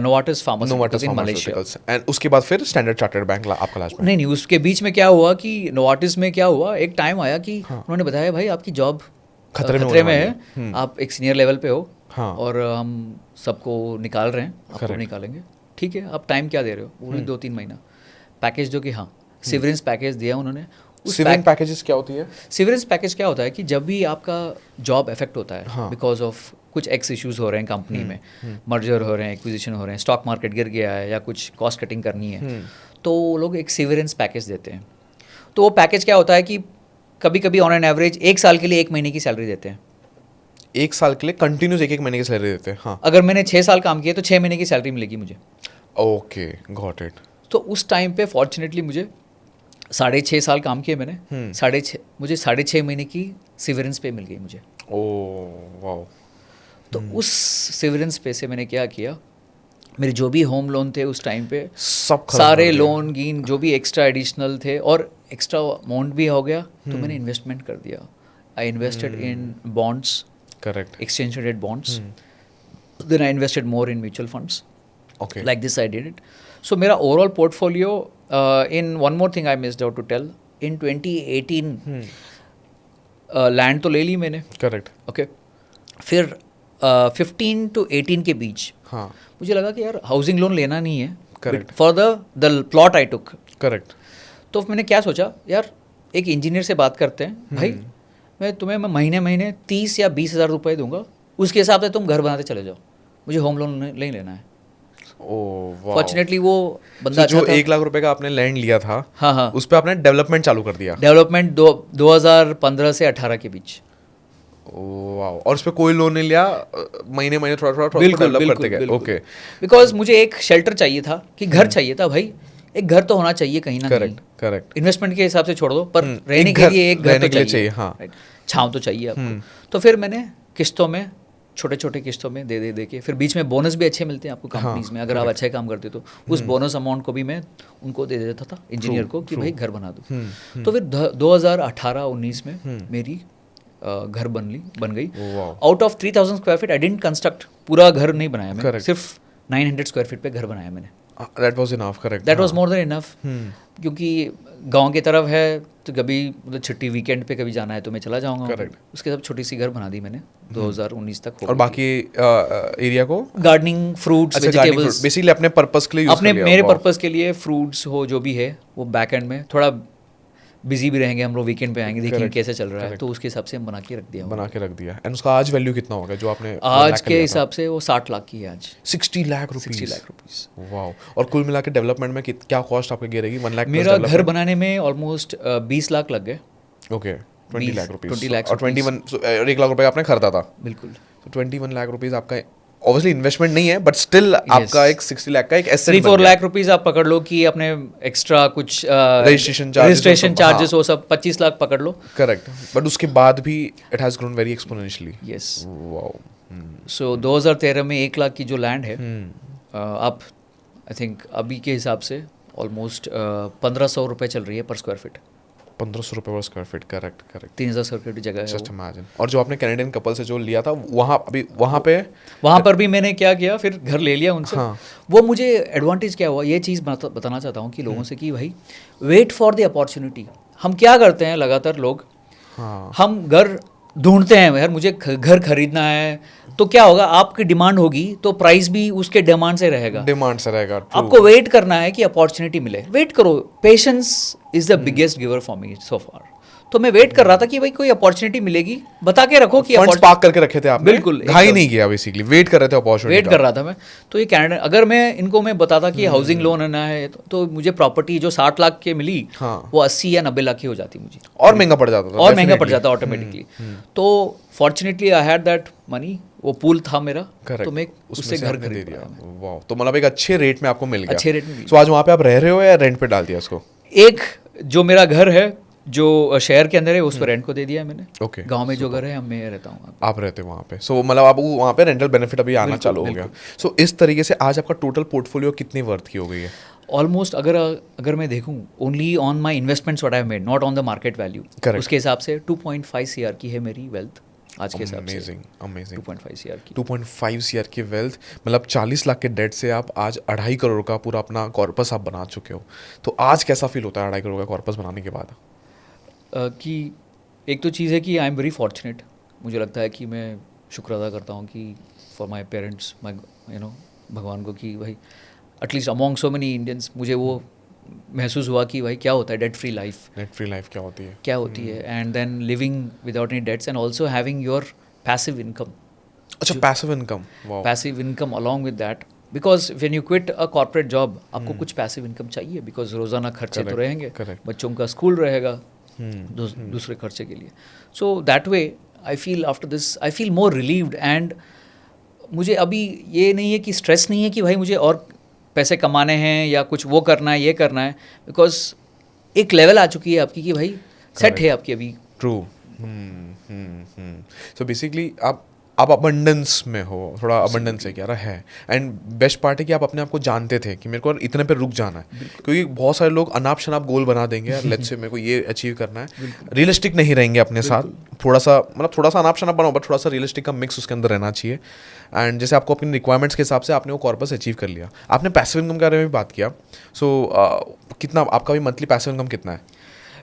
Novartis Pharmaceuticals in Malaysia. And उसके बाद फिर स्टैंडर्ड चार्टर्ड बैंक आपका लास्ट में? नहीं, उसके बीच में क्या हुआ कि नोवार्टिस में क्या हुआ, एक टाइम आया कि उन्होंने बताया भाई आपकी जॉब खतरे में है, आप एक सीनियर लेवल पे हो, और हम सबको निकाल रहे हैं, आपको निकालेंगे, ठीक है, आप टाइम क्या दे रहे हो? वो 2-3 महीना पैकेज जो कि हाँ सिवरेंस पैकेज दिया उन्होंने। सिवरेंस पैकेजेस क्या होती है? सिवरेंस पैकेज क्या होता है कि जब भी आपका जॉब इफेक्ट होता है बिकॉज ऑफ कुछ एक्स इश्यूज हो रहे हैं कंपनी में, मर्जर हो रहे हैं, एक्विजिशन हो रहे हैं, स्टॉक मार्केट गिर गया है या कुछ कॉस्ट कटिंग करनी है, तो वो लोग एक सिवरेंस पैकेज देते हैं। तो वो पैकेज क्या होता है कि कभी कभी ऑन एन एवरेज 1 साल के लिए 1 महीने की सैलरी देते हैं। 1 साल के लिए कंटिन्यूस 1 महीने की सैलरी देते हैं? हाँ। अगर मैंने 6 साल काम किया तो 6 महीने की सैलरी मिलेगी मुझे। Okay, got it. तो उस टाइम पे फॉर्चुनेटली मुझे 6.5 साल काम किए मैंने, मुझे 6.5 महीने की सिवरेंस पे मिल गई मुझे। Oh wow. तो उस सिवरेंस पे से मैंने क्या किया, मेरे जो भी होम लोन थे उस टाइम पे सब सारे लोन गिन, जो भी एक्स्ट्रा एडिशनल थे और एक्स्ट्रा अमाउंट भी हो गया, तो मैंने इन्वेस्टमेंट कर दिया। I invested in bonds, correct, exchange traded bonds, then I invested more in mutual funds. Okay, like this I did it. So मेरा overall portfolio, in one more thing I missed out to tell, in 2018 land तो ले ली मैंने, correct, okay. फिर 15 to 18 के बीच हाँ मुझे लगा कि यार हाउसिंग लोन लेना नहीं है, correct, for the plot I took, correct. तो मैंने क्या सोचा, यार एक इंजीनियर से बात करते हैं, भाई मैं तुम्हें महीने 30 या 20 हज़ार रुपये दूंगा, उसके हिसाब से तुम घर बनाते चले जाओ, मुझे होम लोन नहीं लेना है। फॉर्चुनेटली वो बंदा जो 1 लाख रुपए का आपने लैंड लिया था, हाँ, उस पर आपने डेवलपमेंट चालू कर दिया। डेवलपमेंट 2015 से 18 के बीच। वाओ, और उस पर कोई लोन नहीं लिया, महीने थोड़ा डेवलप करते गए। ओके, बिकॉज मुझे एक शेल्टर चाहिए था, कि घर चाहिए था भाई, एक घर तो होना चाहिए कहीं ना कहीं। करेक्ट। इन्वेस्टमेंट के हिसाब से छोड़ दो, पर रहने के लिए एक घर तो चाहिए, हाँ, छांव तो चाहिए आपको। तो फिर मैंने किस्तों में, छोटे किस्तों में दे के, फिर बीच में बोनस भी अच्छे मिलते हैं आपको कंपनीज में, अगर आप अच्छे काम करते तो उस बोनस अमाउंट को भी मैं उनको दे देता था, इंजीनियर को, कि भाई घर बना दो। तो फिर 2018-19 में मेरी घर बन गई। Out of 3000 square feet I didn't construct, पूरा घर नहीं बनाया मैं, सिर्फ 900 स्क्वायर फीट पे घर बनाया मैंने। That was enough, correct. That was more than enough. क्योंकि गांव की तरफ है तो कभी मतलब छुट्टी वीकेंड पे कभी जाना है तो मैं चला जाऊंगा। Correct. उसके साथ छोटी सी घर बना दी मैंने 2019 तक। और बाकी एरिया को गार्डनिंग, फ्रूट्स, वेजिटेबल्स, बेसिकली अपने पर्पस के लिए यूज कर लिया। मेरे पर्पस के लिए फ्रूट्स हो जो भी है वो बैक एंड में थोड़ा बिजी भी रहेंगे, हम लोग वीकेंड पे आएंगे, देखेंगे कैसे चल रहा है, तो उसके हिसाब से हम बना के रख दिया। एंड उसका आज वैल्यू कितना होगा जो आपने आज के हिसाब से? वो 60 लाख की है आज। 60 लाख रुपीस। वाओ। और कुल मिला के डेवलपमेंट में क्या कॉस्ट आपके गिरेगी? 1 लाख? मेरा घर बनाने में ऑलमोस्ट 20 लाख लग गए। Okay, 20 lakh rupees. 20 लाख और 1 लाख रुपए आपने खरीदा था? बिल्कुल। 21 लाख रुपीस आपका ऑब्वियसली इन्वेस्टमेंट नहीं है, बट स्टिल आपका एक 60 लाख का एक एसेट 3-4 लाख रुपीस आप पकड़ लो कि अपने एक्स्ट्रा कुछ रजिस्ट्रेशन चार्जेस वो सब 25 लाख पकड़ लो. करेक्ट, बट उसके बाद भी it has grown very exponentially. Yes. Wow. So 2013 में 1 लाख की जो लैंड है, आप आई थिंक अभी के हिसाब से ऑलमोस्ट 1500 रुपये चल रही है पर स्क्वायर फीट. 1500 रुपये पर square feet. Correct correct. 3000 square feet की जगह है जस्ट वो. इमेजिन. और जो आपने कैनेडियन कपल से जो लिया था वहाँ अभी वहाँ पर भी मैंने क्या किया, फिर घर ले लिया उनसे. हाँ. वो मुझे एडवांटेज क्या हुआ, ये चीज़ बताना चाहता हूँ कि लोगों से कि भाई वेट फॉर द अपॉर्चुनिटी. हम क्या करते हैं लगातार लोग, हाँ. हम घर ढूंढते हैं यार, मुझे घर खरीदना है, तो क्या होगा, आपकी डिमांड होगी तो प्राइस भी उसके डिमांड से रहेगा. डिमांड से रहेगा. आपको वेट करना है कि अपॉर्चुनिटी मिले. वेट करो. Patience is the biggest giver for me so far. तो मैं वेट कर रहा था कि भाई कोई अपॉर्चुनिटी मिलेगी, बता के रखो कि फंड्स पार्क करके रखे थे आपने. बिल्कुल. घाई नहीं किया, बेसिकली वेट कर रहे थे अपॉर्चुनिटी. वेट कर रहा था मैं. तो ये कैनेडा, अगर मैं इनको मैं बताता कि हाउसिंग लोन आना है तो मुझे प्रॉपर्टी जो 60 लाख के मिली, हाँ. वो 80 या 90 लाख की हो जाती मुझे, और महंगा पड़ जाता था. और महंगा पड़ जाता ऑटोमेटिकली. तो fortunately I had that money, वो पूल था मेरा. तो मैं उससे घर खरीद दिया. वाह. तो मतलब एक अच्छे रेट में आपको मिल गया. अच्छे रेट में. तो आज वहाँ पे आप रह रहे हो या रेंट पे डाल दिया उसको? एक जो मेरा घर है जो शहर के अंदर है, उस पर रेंट को दे दिया है मैंने. ओके. गांव में जो घर है मैं रहता हूँ. आप रहते हो वहाँ पे. सो मतलब आप वहाँ पे रेंटल बेनिफिट अभी आना चालू हो गया. सो इस तरीके से आज आपका टोटल पोर्टफोलियो कितनी वर्थ की हो गई है? ऑलमोस्ट अगर मैं देखूँ only on my investments what I have made, not on the market value, उसके हिसाब से 2.5 CR की है मेरी वेल्थ आज के हिसाब से. अमेजिंग. 2.5 CR की. 2.5 CR की वेल्थ, मतलब 40 लाख के डेट से आप आज 2.5 करोड़ का पूरा अपना कॉर्पस आप बना चुके हो. तो आज कैसा फील होता है 2.5 करोड़ का कॉर्पस बनाने के बाद? कि एक तो चीज़ है कि आई एम वेरी फॉर्चुनेट. मुझे लगता है कि मैं शुक्र अदा करता हूँ कि फॉर माई पेरेंट्स, माई भगवान को, कि भाई at least among so many Indians मुझे वो महसूस हुआ कि भाई क्या होता है debt free life. Debt free life क्या होती है? And then living without any debts and also having your passive income. अच्छा, passive income. Passive income along with that, because when you quit a corporate job आपको कुछ passive income चाहिए, because रोज़ाना खर्चे तो रहेंगे, बच्चों का स्कूल रहेगा, दूसरे खर्चे के लिए. So that way I feel after this I feel more relieved. And मुझे अभी ये नहीं है कि स्ट्रेस नहीं है कि भाई मुझे और पैसे कमाने हैं या कुछ वो करना है, ये करना है, बिकॉज एक लेवल आ चुकी है आपकी कि भाई सेट है आपकी अभी. ट्रू. सो बेसिकली आप अबंडेंस में हो, थोड़ा अबंडेंस है क्या रहा है. एंड बेस्ट पार्ट है कि आप अपने आप को जानते थे कि मेरे को इतने पे रुक जाना है. क्योंकि बहुत सारे लोग अनाप शनाप गोल बना देंगे, लेट्स से मेरे को ये अचीव करना है, रियलिस्टिक नहीं रहेंगे अपने साथ. थोड़ा सा अनाप शनाप बनाओ, बट थोड़ा सा रियलिस्टिक का मिक्स उसके अंदर रहना चाहिए. एंड जैसे आपको अपनी रिक्वायरमेंट्स के हिसाब से आपने वो कॉर्पस अचीव कर लिया. आपने पैसिव इनकम के बारे में भी बात किया. सो कितना आपका भी मंथली पैसिव इनकम कितना है?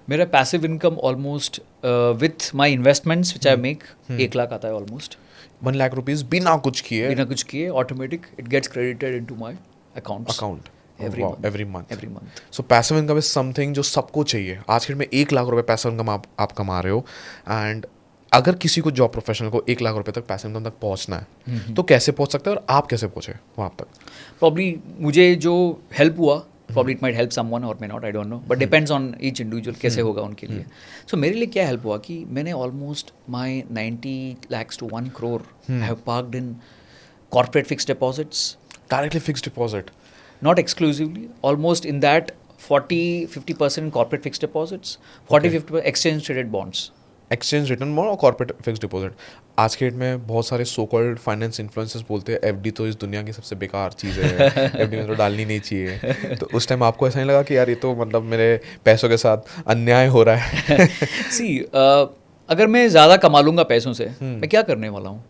मेरा passive income almost with my investments which I make 1 lakh आता है ऑलमोस्ट. 1 लाख रुपीज बिना कुछ किए automatic it gets credited into my account every month. So passive income is something जो सबको चाहिए. आज के डेट में 1 लाख रुपए पैसिव इनकम आप कमा रहे हो. एंड अगर किसी को जॉब प्रोफेशनल को 1 लाख रुपए तक पैसिव इनकम तक पहुंचना है तो कैसे पहुंच सकते हैं, और आप कैसे पहुंचे वहाँ तक? प्रॉब्ली मुझे जो हेल्प हुआ, probably it might help someone or may not, I don't know, but depends on each individual कैसे होगा उनके लिए. So मेरे लिए क्या हेल्प हुआ कि मैंने almost my 90 lakhs to 1 crore I have parked in corporate fixed deposits. Directly fixed deposit? Not exclusively, almost in that 40-50% corporate fixed deposits, 40-50% exchange traded bonds. Exchange return bond और corporate fixed deposit. आज के date में बहुत सारे so called finance influencers बोलते हैं FD तो इस दुनिया की सबसे बेकार चीज़ है, एफडी में तो डालनी नहीं चाहिए. तो उस टाइम आपको ऐसा नहीं लगा कि यार ये तो मतलब मेरे पैसों के साथ अन्याय हो रहा है? सी अगर मैं ज़्यादा कमा लूँगा पैसों से, मैं क्या करने वाला हूँ,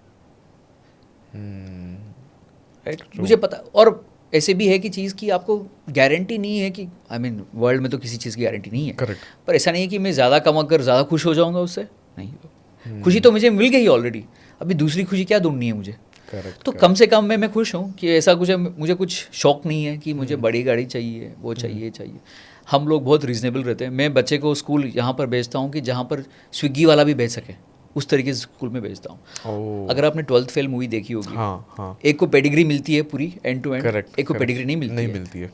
राइट? मुझे पता. और ऐसे भी है कि चीज़ की आपको गारंटी नहीं है कि आई मीन वर्ल्ड में तो किसी चीज़ की गारंटी नहीं है. करेक्ट. पर ऐसा नहीं है कि मैं ज़्यादा कमा कर ज़्यादा खुश हो जाऊँगा उससे. नहीं, खुशी तो मुझे मिल गई ऑलरेडी, अभी दूसरी खुशी क्या ढूंढनी है मुझे. तो कम से कम मैं खुश हूँ कि ऐसा कुछ मुझे कुछ शौक नहीं है कि मुझे बड़ी गाड़ी चाहिए, वो चाहिए. हम लोग बहुत रीजनेबल रहते हैं. मैं बच्चे को स्कूल यहाँ पर भेजता हूँ कि जहाँ पर स्विगी वाला भी भेज सके, उस तरीके से स्कूल में भेजता हूँ. अगर आपने 12th फेल मूवी देखी होगी, हाँ. एक को पेडिग्री मिलती है पूरी एंड टू एंड, करेक्ट. एक को पेडिग्री नहीं मिलती है.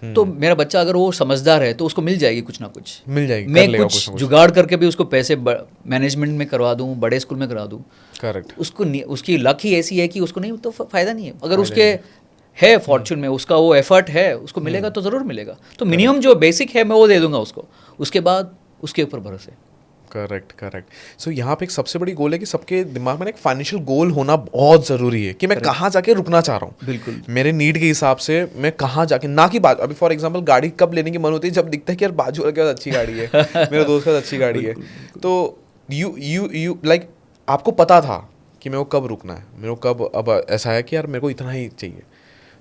तो मेरा बच्चा अगर वो समझदार है तो उसको मिल जाएगी कुछ ना कुछ, मिल जाएगी, मैं कर लेगा कुछ ना कुछ। जुगाड़ करके भी उसको पैसे मैनेजमेंट में करवा दूँ, बड़े स्कूल में करवा दूँ, करेक्ट, उसकी लक ही ऐसी है कि उसको नहीं तो फ़ायदा नहीं है। अगर उसके है फॉर्चून में, उसका वो एफर्ट है, उसको मिलेगा तो ज़रूर मिलेगा। तो मिनिमम जो बेसिक है मैं वो दे दूंगा उसको, उसके बाद उसके ऊपर भरोसे। Correct correct. सो यहाँ पे एक सबसे बड़ी गोल है कि सबके दिमाग में एक फाइनेंशियल गोल होना बहुत ज़रूरी है कि मैं कहाँ जाके रुकना चाह रहा हूँ, बिल्कुल मेरे नीड के हिसाब से मैं कहाँ जाके, ना कि बात अभी फॉर एग्जांपल गाड़ी कब लेने की मन होती है, जब दिखता है कि यार बाजू वाले के पास अच्छी गाड़ी है, मेरे दोस्त के पास अच्छी गाड़ी है, तो यू लाइक आपको पता था कि मेरे को कब रुकना है, मेरे को कब, अब ऐसा है कि यार मेरे को इतना ही चाहिए।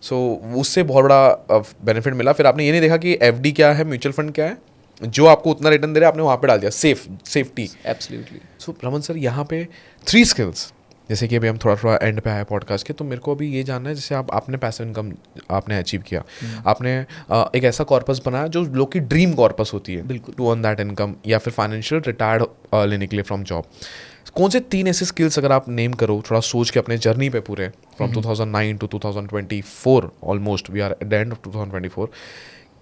सो उससे बहुत बड़ा बेनिफिट मिला। फिर आपने ये नहीं देखा कि एफडी क्या है, म्यूचुअल फंड क्या है, जो आपको उतना रिटर्न दे रहा है आपने वहाँ पे डाल दिया, सेफ्टी। एब्सोल्युटली। सो रमन सर, यहाँ पे 3 स्किल्स, जैसे कि अभी हम थोड़ा थोड़ा एंड पे आए पॉडकास्ट के, तो मेरे को अभी ये जानना है, जैसे आपने पैसिव इनकम आपने अचीव किया, आपने एक ऐसा कॉर्पस बनाया जो लोग की ड्रीम कॉर्पस होती है, बिल्कुल, टू अर्न दैट इनकम, या फिर फाइनेंशियल रिटायर्ड लेने के लिए फ्रॉम जॉब। कौन से 3 ऐसे स्किल्स अगर आप नेम करो, थोड़ा सोच के अपने जर्नी पे पूरे from 2009 to 2024, almost we are at the end of 2024,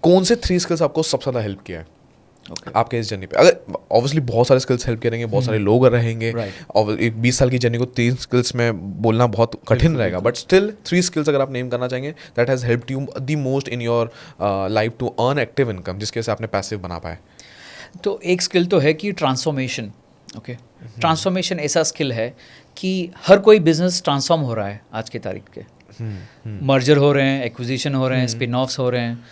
कौन से 3 स्किल्स आपको सबसे ज़्यादा हेल्प किया है आपके इस जर्नी पे? अगर ऑब्वियसली बहुत सारे स्किल्स हेल्प करेंगे, बहुत सारे लोग रहेंगे, और एक 20 साल की जर्नी को 3 स्किल्स में बोलना बहुत कठिन रहेगा, बट स्टिल 3 स्किल्स अगर आप नेम करना चाहेंगे that has helped you the most in your life to earn active income, जिसके से आपने पैसिव बना पाए। तो एक स्किल तो है कि ट्रांसफॉर्मेशन। ओके, ट्रांसफॉर्मेशन ऐसा स्किल है कि हर कोई बिजनेस ट्रांसफॉर्म हो रहा है आज की तारीख के, मर्जर हो रहे हैं, एक्विजिशन हो रहे हैं, स्पिन ऑफ्स हो रहे हैं,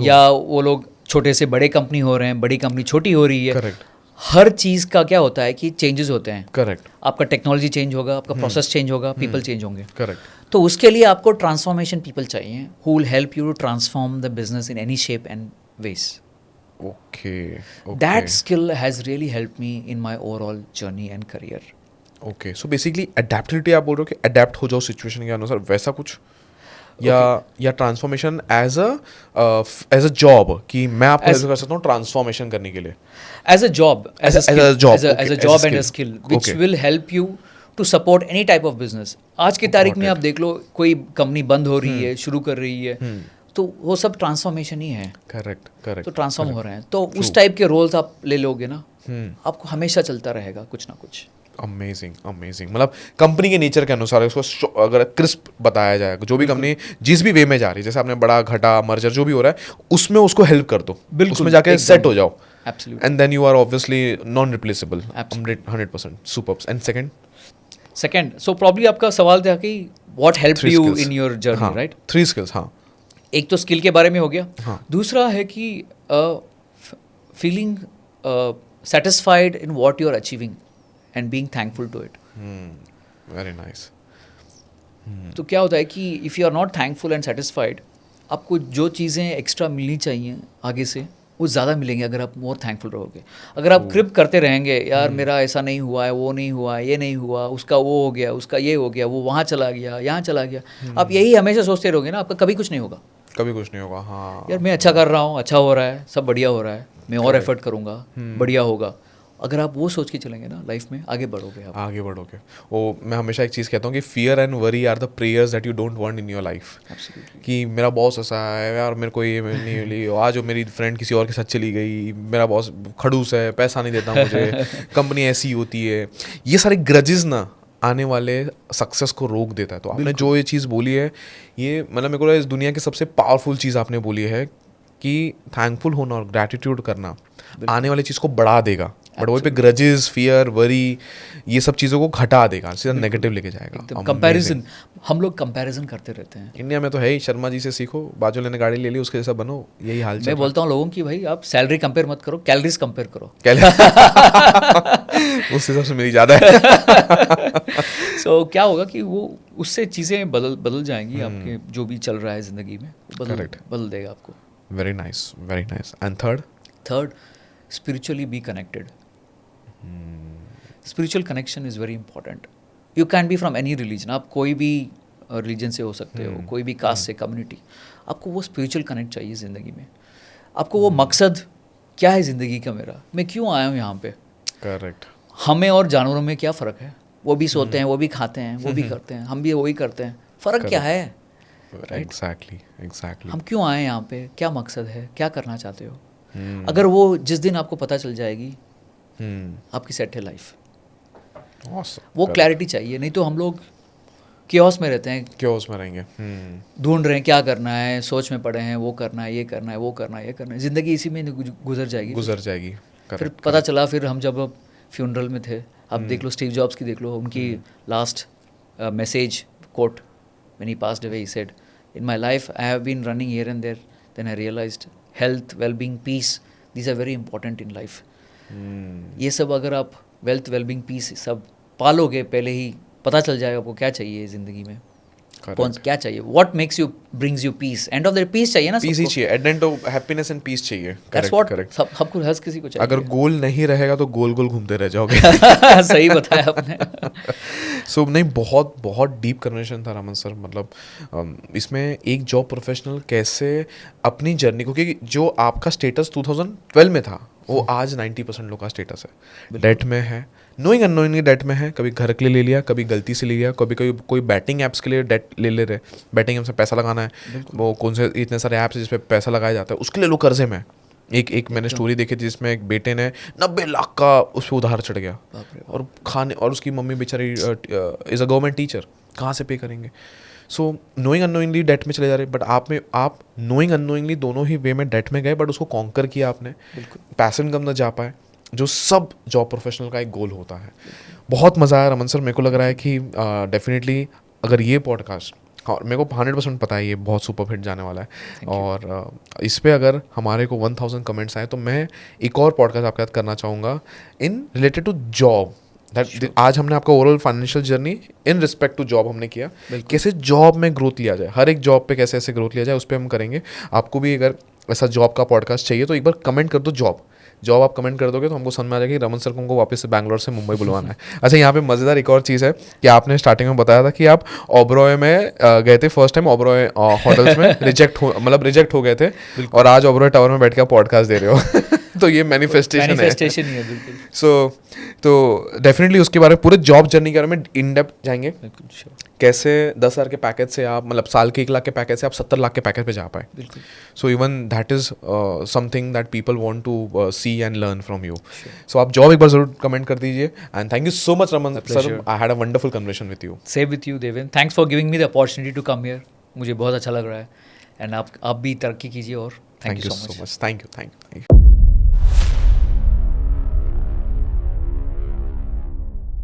या वो लोग छोटे से बड़े कंपनी हो रहे हैं, बड़ी कंपनी छोटी हो रही है। करेक्ट। हर चीज़ का क्या होता है कि चेंजेस होते हैं। करेक्ट। आपका टेक्नोलॉजी चेंज होगा, आपका प्रोसेस चेंज होगा, पीपल चेंज होंगे। करेक्ट। तो उसके लिए आपको ट्रांसफॉर्मेशन पीपल चाहिए who will help you to transform the business in any shape and ways. Okay. That skill has really helped me in my overall journey and career. Okay. So basically adaptability आप बोल रहे हो कि adapt हो जाओ situation के अनुसार, वैसा कुछ, या ट्रांसफॉर्मेशन एज अ जॉब, कि मैं आपको हेल्प कर सकता हूँ ट्रांसफॉर्मेशन करने के लिए As a job, as a job and a skill which will help you to support any type of business. आज की तारीख में आप देख लो, कोई कंपनी बंद हो रही है, शुरू कर रही है, तो वो सब ट्रांसफॉर्मेशन ही है। Correct correct. तो ट्रांसफॉर्म हो रहे हैं, तो उस टाइप के रोल्स आप ले लोगे ना, आपको हमेशा चलता रहेगा कुछ ना कुछ। Amazing amazing. मतलब कंपनी के नेचर के अनुसार उसको अगर क्रिस्प बताया जाए, जो भी कंपनी जिस भी वे में जा रही है, जैसे आपने बड़ा घटा मर्जर जो भी हो रहा है, उसमें उसको हेल्प कर दो, उसमें जाके सेट हो जाओ, and then you are obviously non replaceable, 100%। Superb. And second, so probably आपका सवाल था कि what help you in your journey, right? 3 skills. हाँ, एक तो स्किल के बारे में हो गया। हाँ। दूसरा है कि feeling satisfied in what you are achieving and being thankful to it. Very nice. तो क्या होता है कि if you are not thankful and satisfied, आपको जो चीज़ें एक्स्ट्रा मिलनी चाहिए आगे से वो ज़्यादा मिलेंगे अगर आप मोर थैंकफुल रहोगे। अगर आप क्रिप करते रहेंगे, यार मेरा ऐसा नहीं हुआ है, वो नहीं हुआ है, ये नहीं हुआ, उसका वो हो गया, उसका ये हो गया, वो वहाँ चला गया, यहाँ चला गया, आप यही हमेशा सोचते रहोगे ना, आपका कभी कुछ नहीं होगा। कभी कुछ नहीं होगा। हाँ यार मैं अच्छा कर रहा हूँ, अच्छा हो रहा है, सब बढ़िया हो रहा है, मैं और एफर्ट करूँगा, बढ़िया होगा। अगर आप वो सोच के चलेंगे ना, लाइफ में आगे बढ़ोगे, आप आगे बढ़ोगे। वो मैं हमेशा एक चीज़ कहता हूँ कि fear and worry are the prayers that you don't want in your life. कि मेरा बॉस ऐसा है यार, मेरे को ये नहीं मिली, आज मेरी फ्रेंड किसी और के साथ चली गई, मेरा बॉस खड़ूस है, पैसा नहीं देता मुझे, कंपनी ऐसी होती है, ये सारे ग्रजेस ना आने वाले सक्सेस को रोक देता है। तो आपने जो ये चीज़ बोली है, ये मतलब मेरे को इस दुनिया की सबसे पावरफुल चीज़ आपने बोली है कि थैंकफुल होना और ग्रैटिट्यूड करना आने वाली चीज़ को बढ़ा देगा, बट वही पे ग्रजेस, फियर, वरी, ये सब चीज़ों को घटा देगा, सीधा नेगेटिव लेके जाएगा। कंपैरिजन, हम लोग कंपैरिजन करते रहते हैं। इंडिया में तो है ही, शर्मा जी से सीखो, बाजू लेने गाड़ी ले ली, उसके जैसा बनो, यही हाल मैं बोलता हूँ लोगों की, भाई आप सैलरी कंपेयर मत करो, कैलोरीज कंपेयर करो। उस हिसाब से मेरी ज़्यादा है। सो क्या होगा कि वो उससे चीज़ें बदल जाएंगी, आपके जो भी चल रहा है ज़िंदगी में बदल देगा आपको। Very nice, very nice. And third, spiritually be connected. Spiritual connection is very important. You can be from any religion, आप कोई भी रिलीजन से हो सकते हो, कोई भी कास्ट से, कम्युनिटी, आपको वो स्पिरिचुअल कनेक्ट चाहिए ज़िंदगी में। आपको वो मकसद क्या है ज़िंदगी का, मेरा मैं क्यों आया हूँ यहाँ पे। करेक्ट। हमें और जानवरों में क्या फ़र्क है? वो भी सोते हैं, वो भी खाते हैं, वो भी करते हैं, हम भी वही करते हैं, फ़र्क क्या है? राइट? एग्जैक्टली हम क्यों आए यहाँ पे, क्या मकसद है, क्या करना चाहते हो? हम्म अगर वो जिस दिन आपको पता चल जाएगी, हम्म आपकी सेट है लाइफ। awesome, वो correct. क्लैरिटी चाहिए, नहीं तो हम लोग क्योस में रहते हैं, क्यों उसमें रहेंगे ढूंढ रहे हैं क्या करना है, सोच में पड़े हैं, वो करना है, ये करना है, वो करना है, ये करना है, ज़िंदगी इसी में गुजर जाएगी। गुजर जाएगी। फिर करेक्ट पता चला, फिर हम जब फ्यूनरल में थे, आप देख लो स्टीव जॉब्स की, देख लो उनकी last message quote when he passed away, he said, in my life I have been running here and there, then I realized health, wellbeing, peace, these are very important in life. ये सब अगर आप wealth, wellbeing, piece सब पालोगे, पहले ही पता चल जाएगा आपको क्या चाहिए ज़िंदगी में, कौन क्या चाहिए, what makes you, brings you peace, end of the peace चाहिए ना, पीस ही चाहिए, at end of happiness and peace चाहिए। That's correct what correct. सबको, हर किसी को चाहिए। अगर गोल नहीं रहेगा तो गोल गोल घूमते रह जाओगे। सही बताया आपने। सो नहीं, बहुत बहुत डीप कन्वर्सेशन था रमन सर। मतलब इसमें एक जॉब प्रोफेशनल कैसे अपनी जर्नी को, क्योंकि जो आपका स्टेटस 2012 में था वो आज 90% लोग का स्टेटस है, डेट में है, नोइंग अननोइंगली डेट में है। कभी घर के लिए ले लिया, कभी गलती से ले लिया, कभी कभी कोई बैटिंग ऐप्स के लिए डेट ले रहे, बैटिंग ऐप से पैसा लगाना है, वो कौन से इतने सारे ऐप्स जिस पे पैसा लगाया जाता है, उसके लिए लोग कर्जे में। एक मैंने स्टोरी देखी थी जिसमें एक बेटे ने 90 लाख का उस पर उधार चढ़ गया, और खाने, और उसकी मम्मी बेचारी इज़ अ गवर्नमेंट टीचर, कहाँ से पे करेंगे। सो नोइंग अननोइंगली डेट में चले जा रहे, बट आप नोइंग अननोइंगली दोनों ही वे में डेट में गए, बट उसको कॉन्कर किया आपने, पैसे इनकम न जा पाए, जो सब जॉब प्रोफेशनल का एक गोल होता है। बहुत मज़ा आया रमन सर, मेरे को लग रहा है कि डेफिनेटली अगर ये पॉडकास्ट, और मेरे को 100% पता है ये बहुत सुपर हिट जाने वाला है, और इस पे अगर हमारे को 1000 कमेंट्स आए तो मैं एक और पॉडकास्ट आपके साथ करना चाहूँगा इन रिलेटेड टू जॉब। आज हमने आपका overall financial journey in respect to job हमने किया, कैसे जॉब में ग्रोथ लिया जाए, हर एक जॉब पे कैसे ऐसे ग्रोथ लिया जाए, उस पर हम करेंगे। आपको भी अगर ऐसा जॉब का पॉडकास्ट चाहिए तो एक बार कमेंट कर दो जॉब आप कमेंट कर दोगे तो हमको समझ में आ जाएगा कि रमन सर को हमको वापस से बैंगलोर से मुंबई बुलवाना है। अच्छा, यहाँ पे मज़ेदार एक और चीज़ है कि आपने स्टार्टिंग में बताया था कि आप ओबरॉय में गए थे फर्स्ट टाइम, ओबरॉय होटल्स में रिजेक्ट हो गए थे, और आज ओबरॉय टावर में बैठ के आप पॉडकास्ट दे रहे हो। तो ये मैनिफेस्टेशन है। ही है, बिल्कुल। सो तो डेफिनेटली उसके बारे में, पूरे जॉब जर्नी के बारे में इन डेप्थ जाएंगे, कैसे 10,000 के पैकेज से आप, मतलब साल के 1 लाख के पैकेज से आप 70 लाख के पैकेज पे जा पाए। So even that is something that people want to see and learn from you. So आप जॉब एक बार जरूर कमेंट कर दीजिए, and thank you so much Raman sir, I had a wonderful conversation with you. Same with you Deven, thanks for giving me the opportunity to come here, मुझे बहुत अच्छा लग रहा है, एंड आप भी तरक्की कीजिए, और thank you so much. Thank you.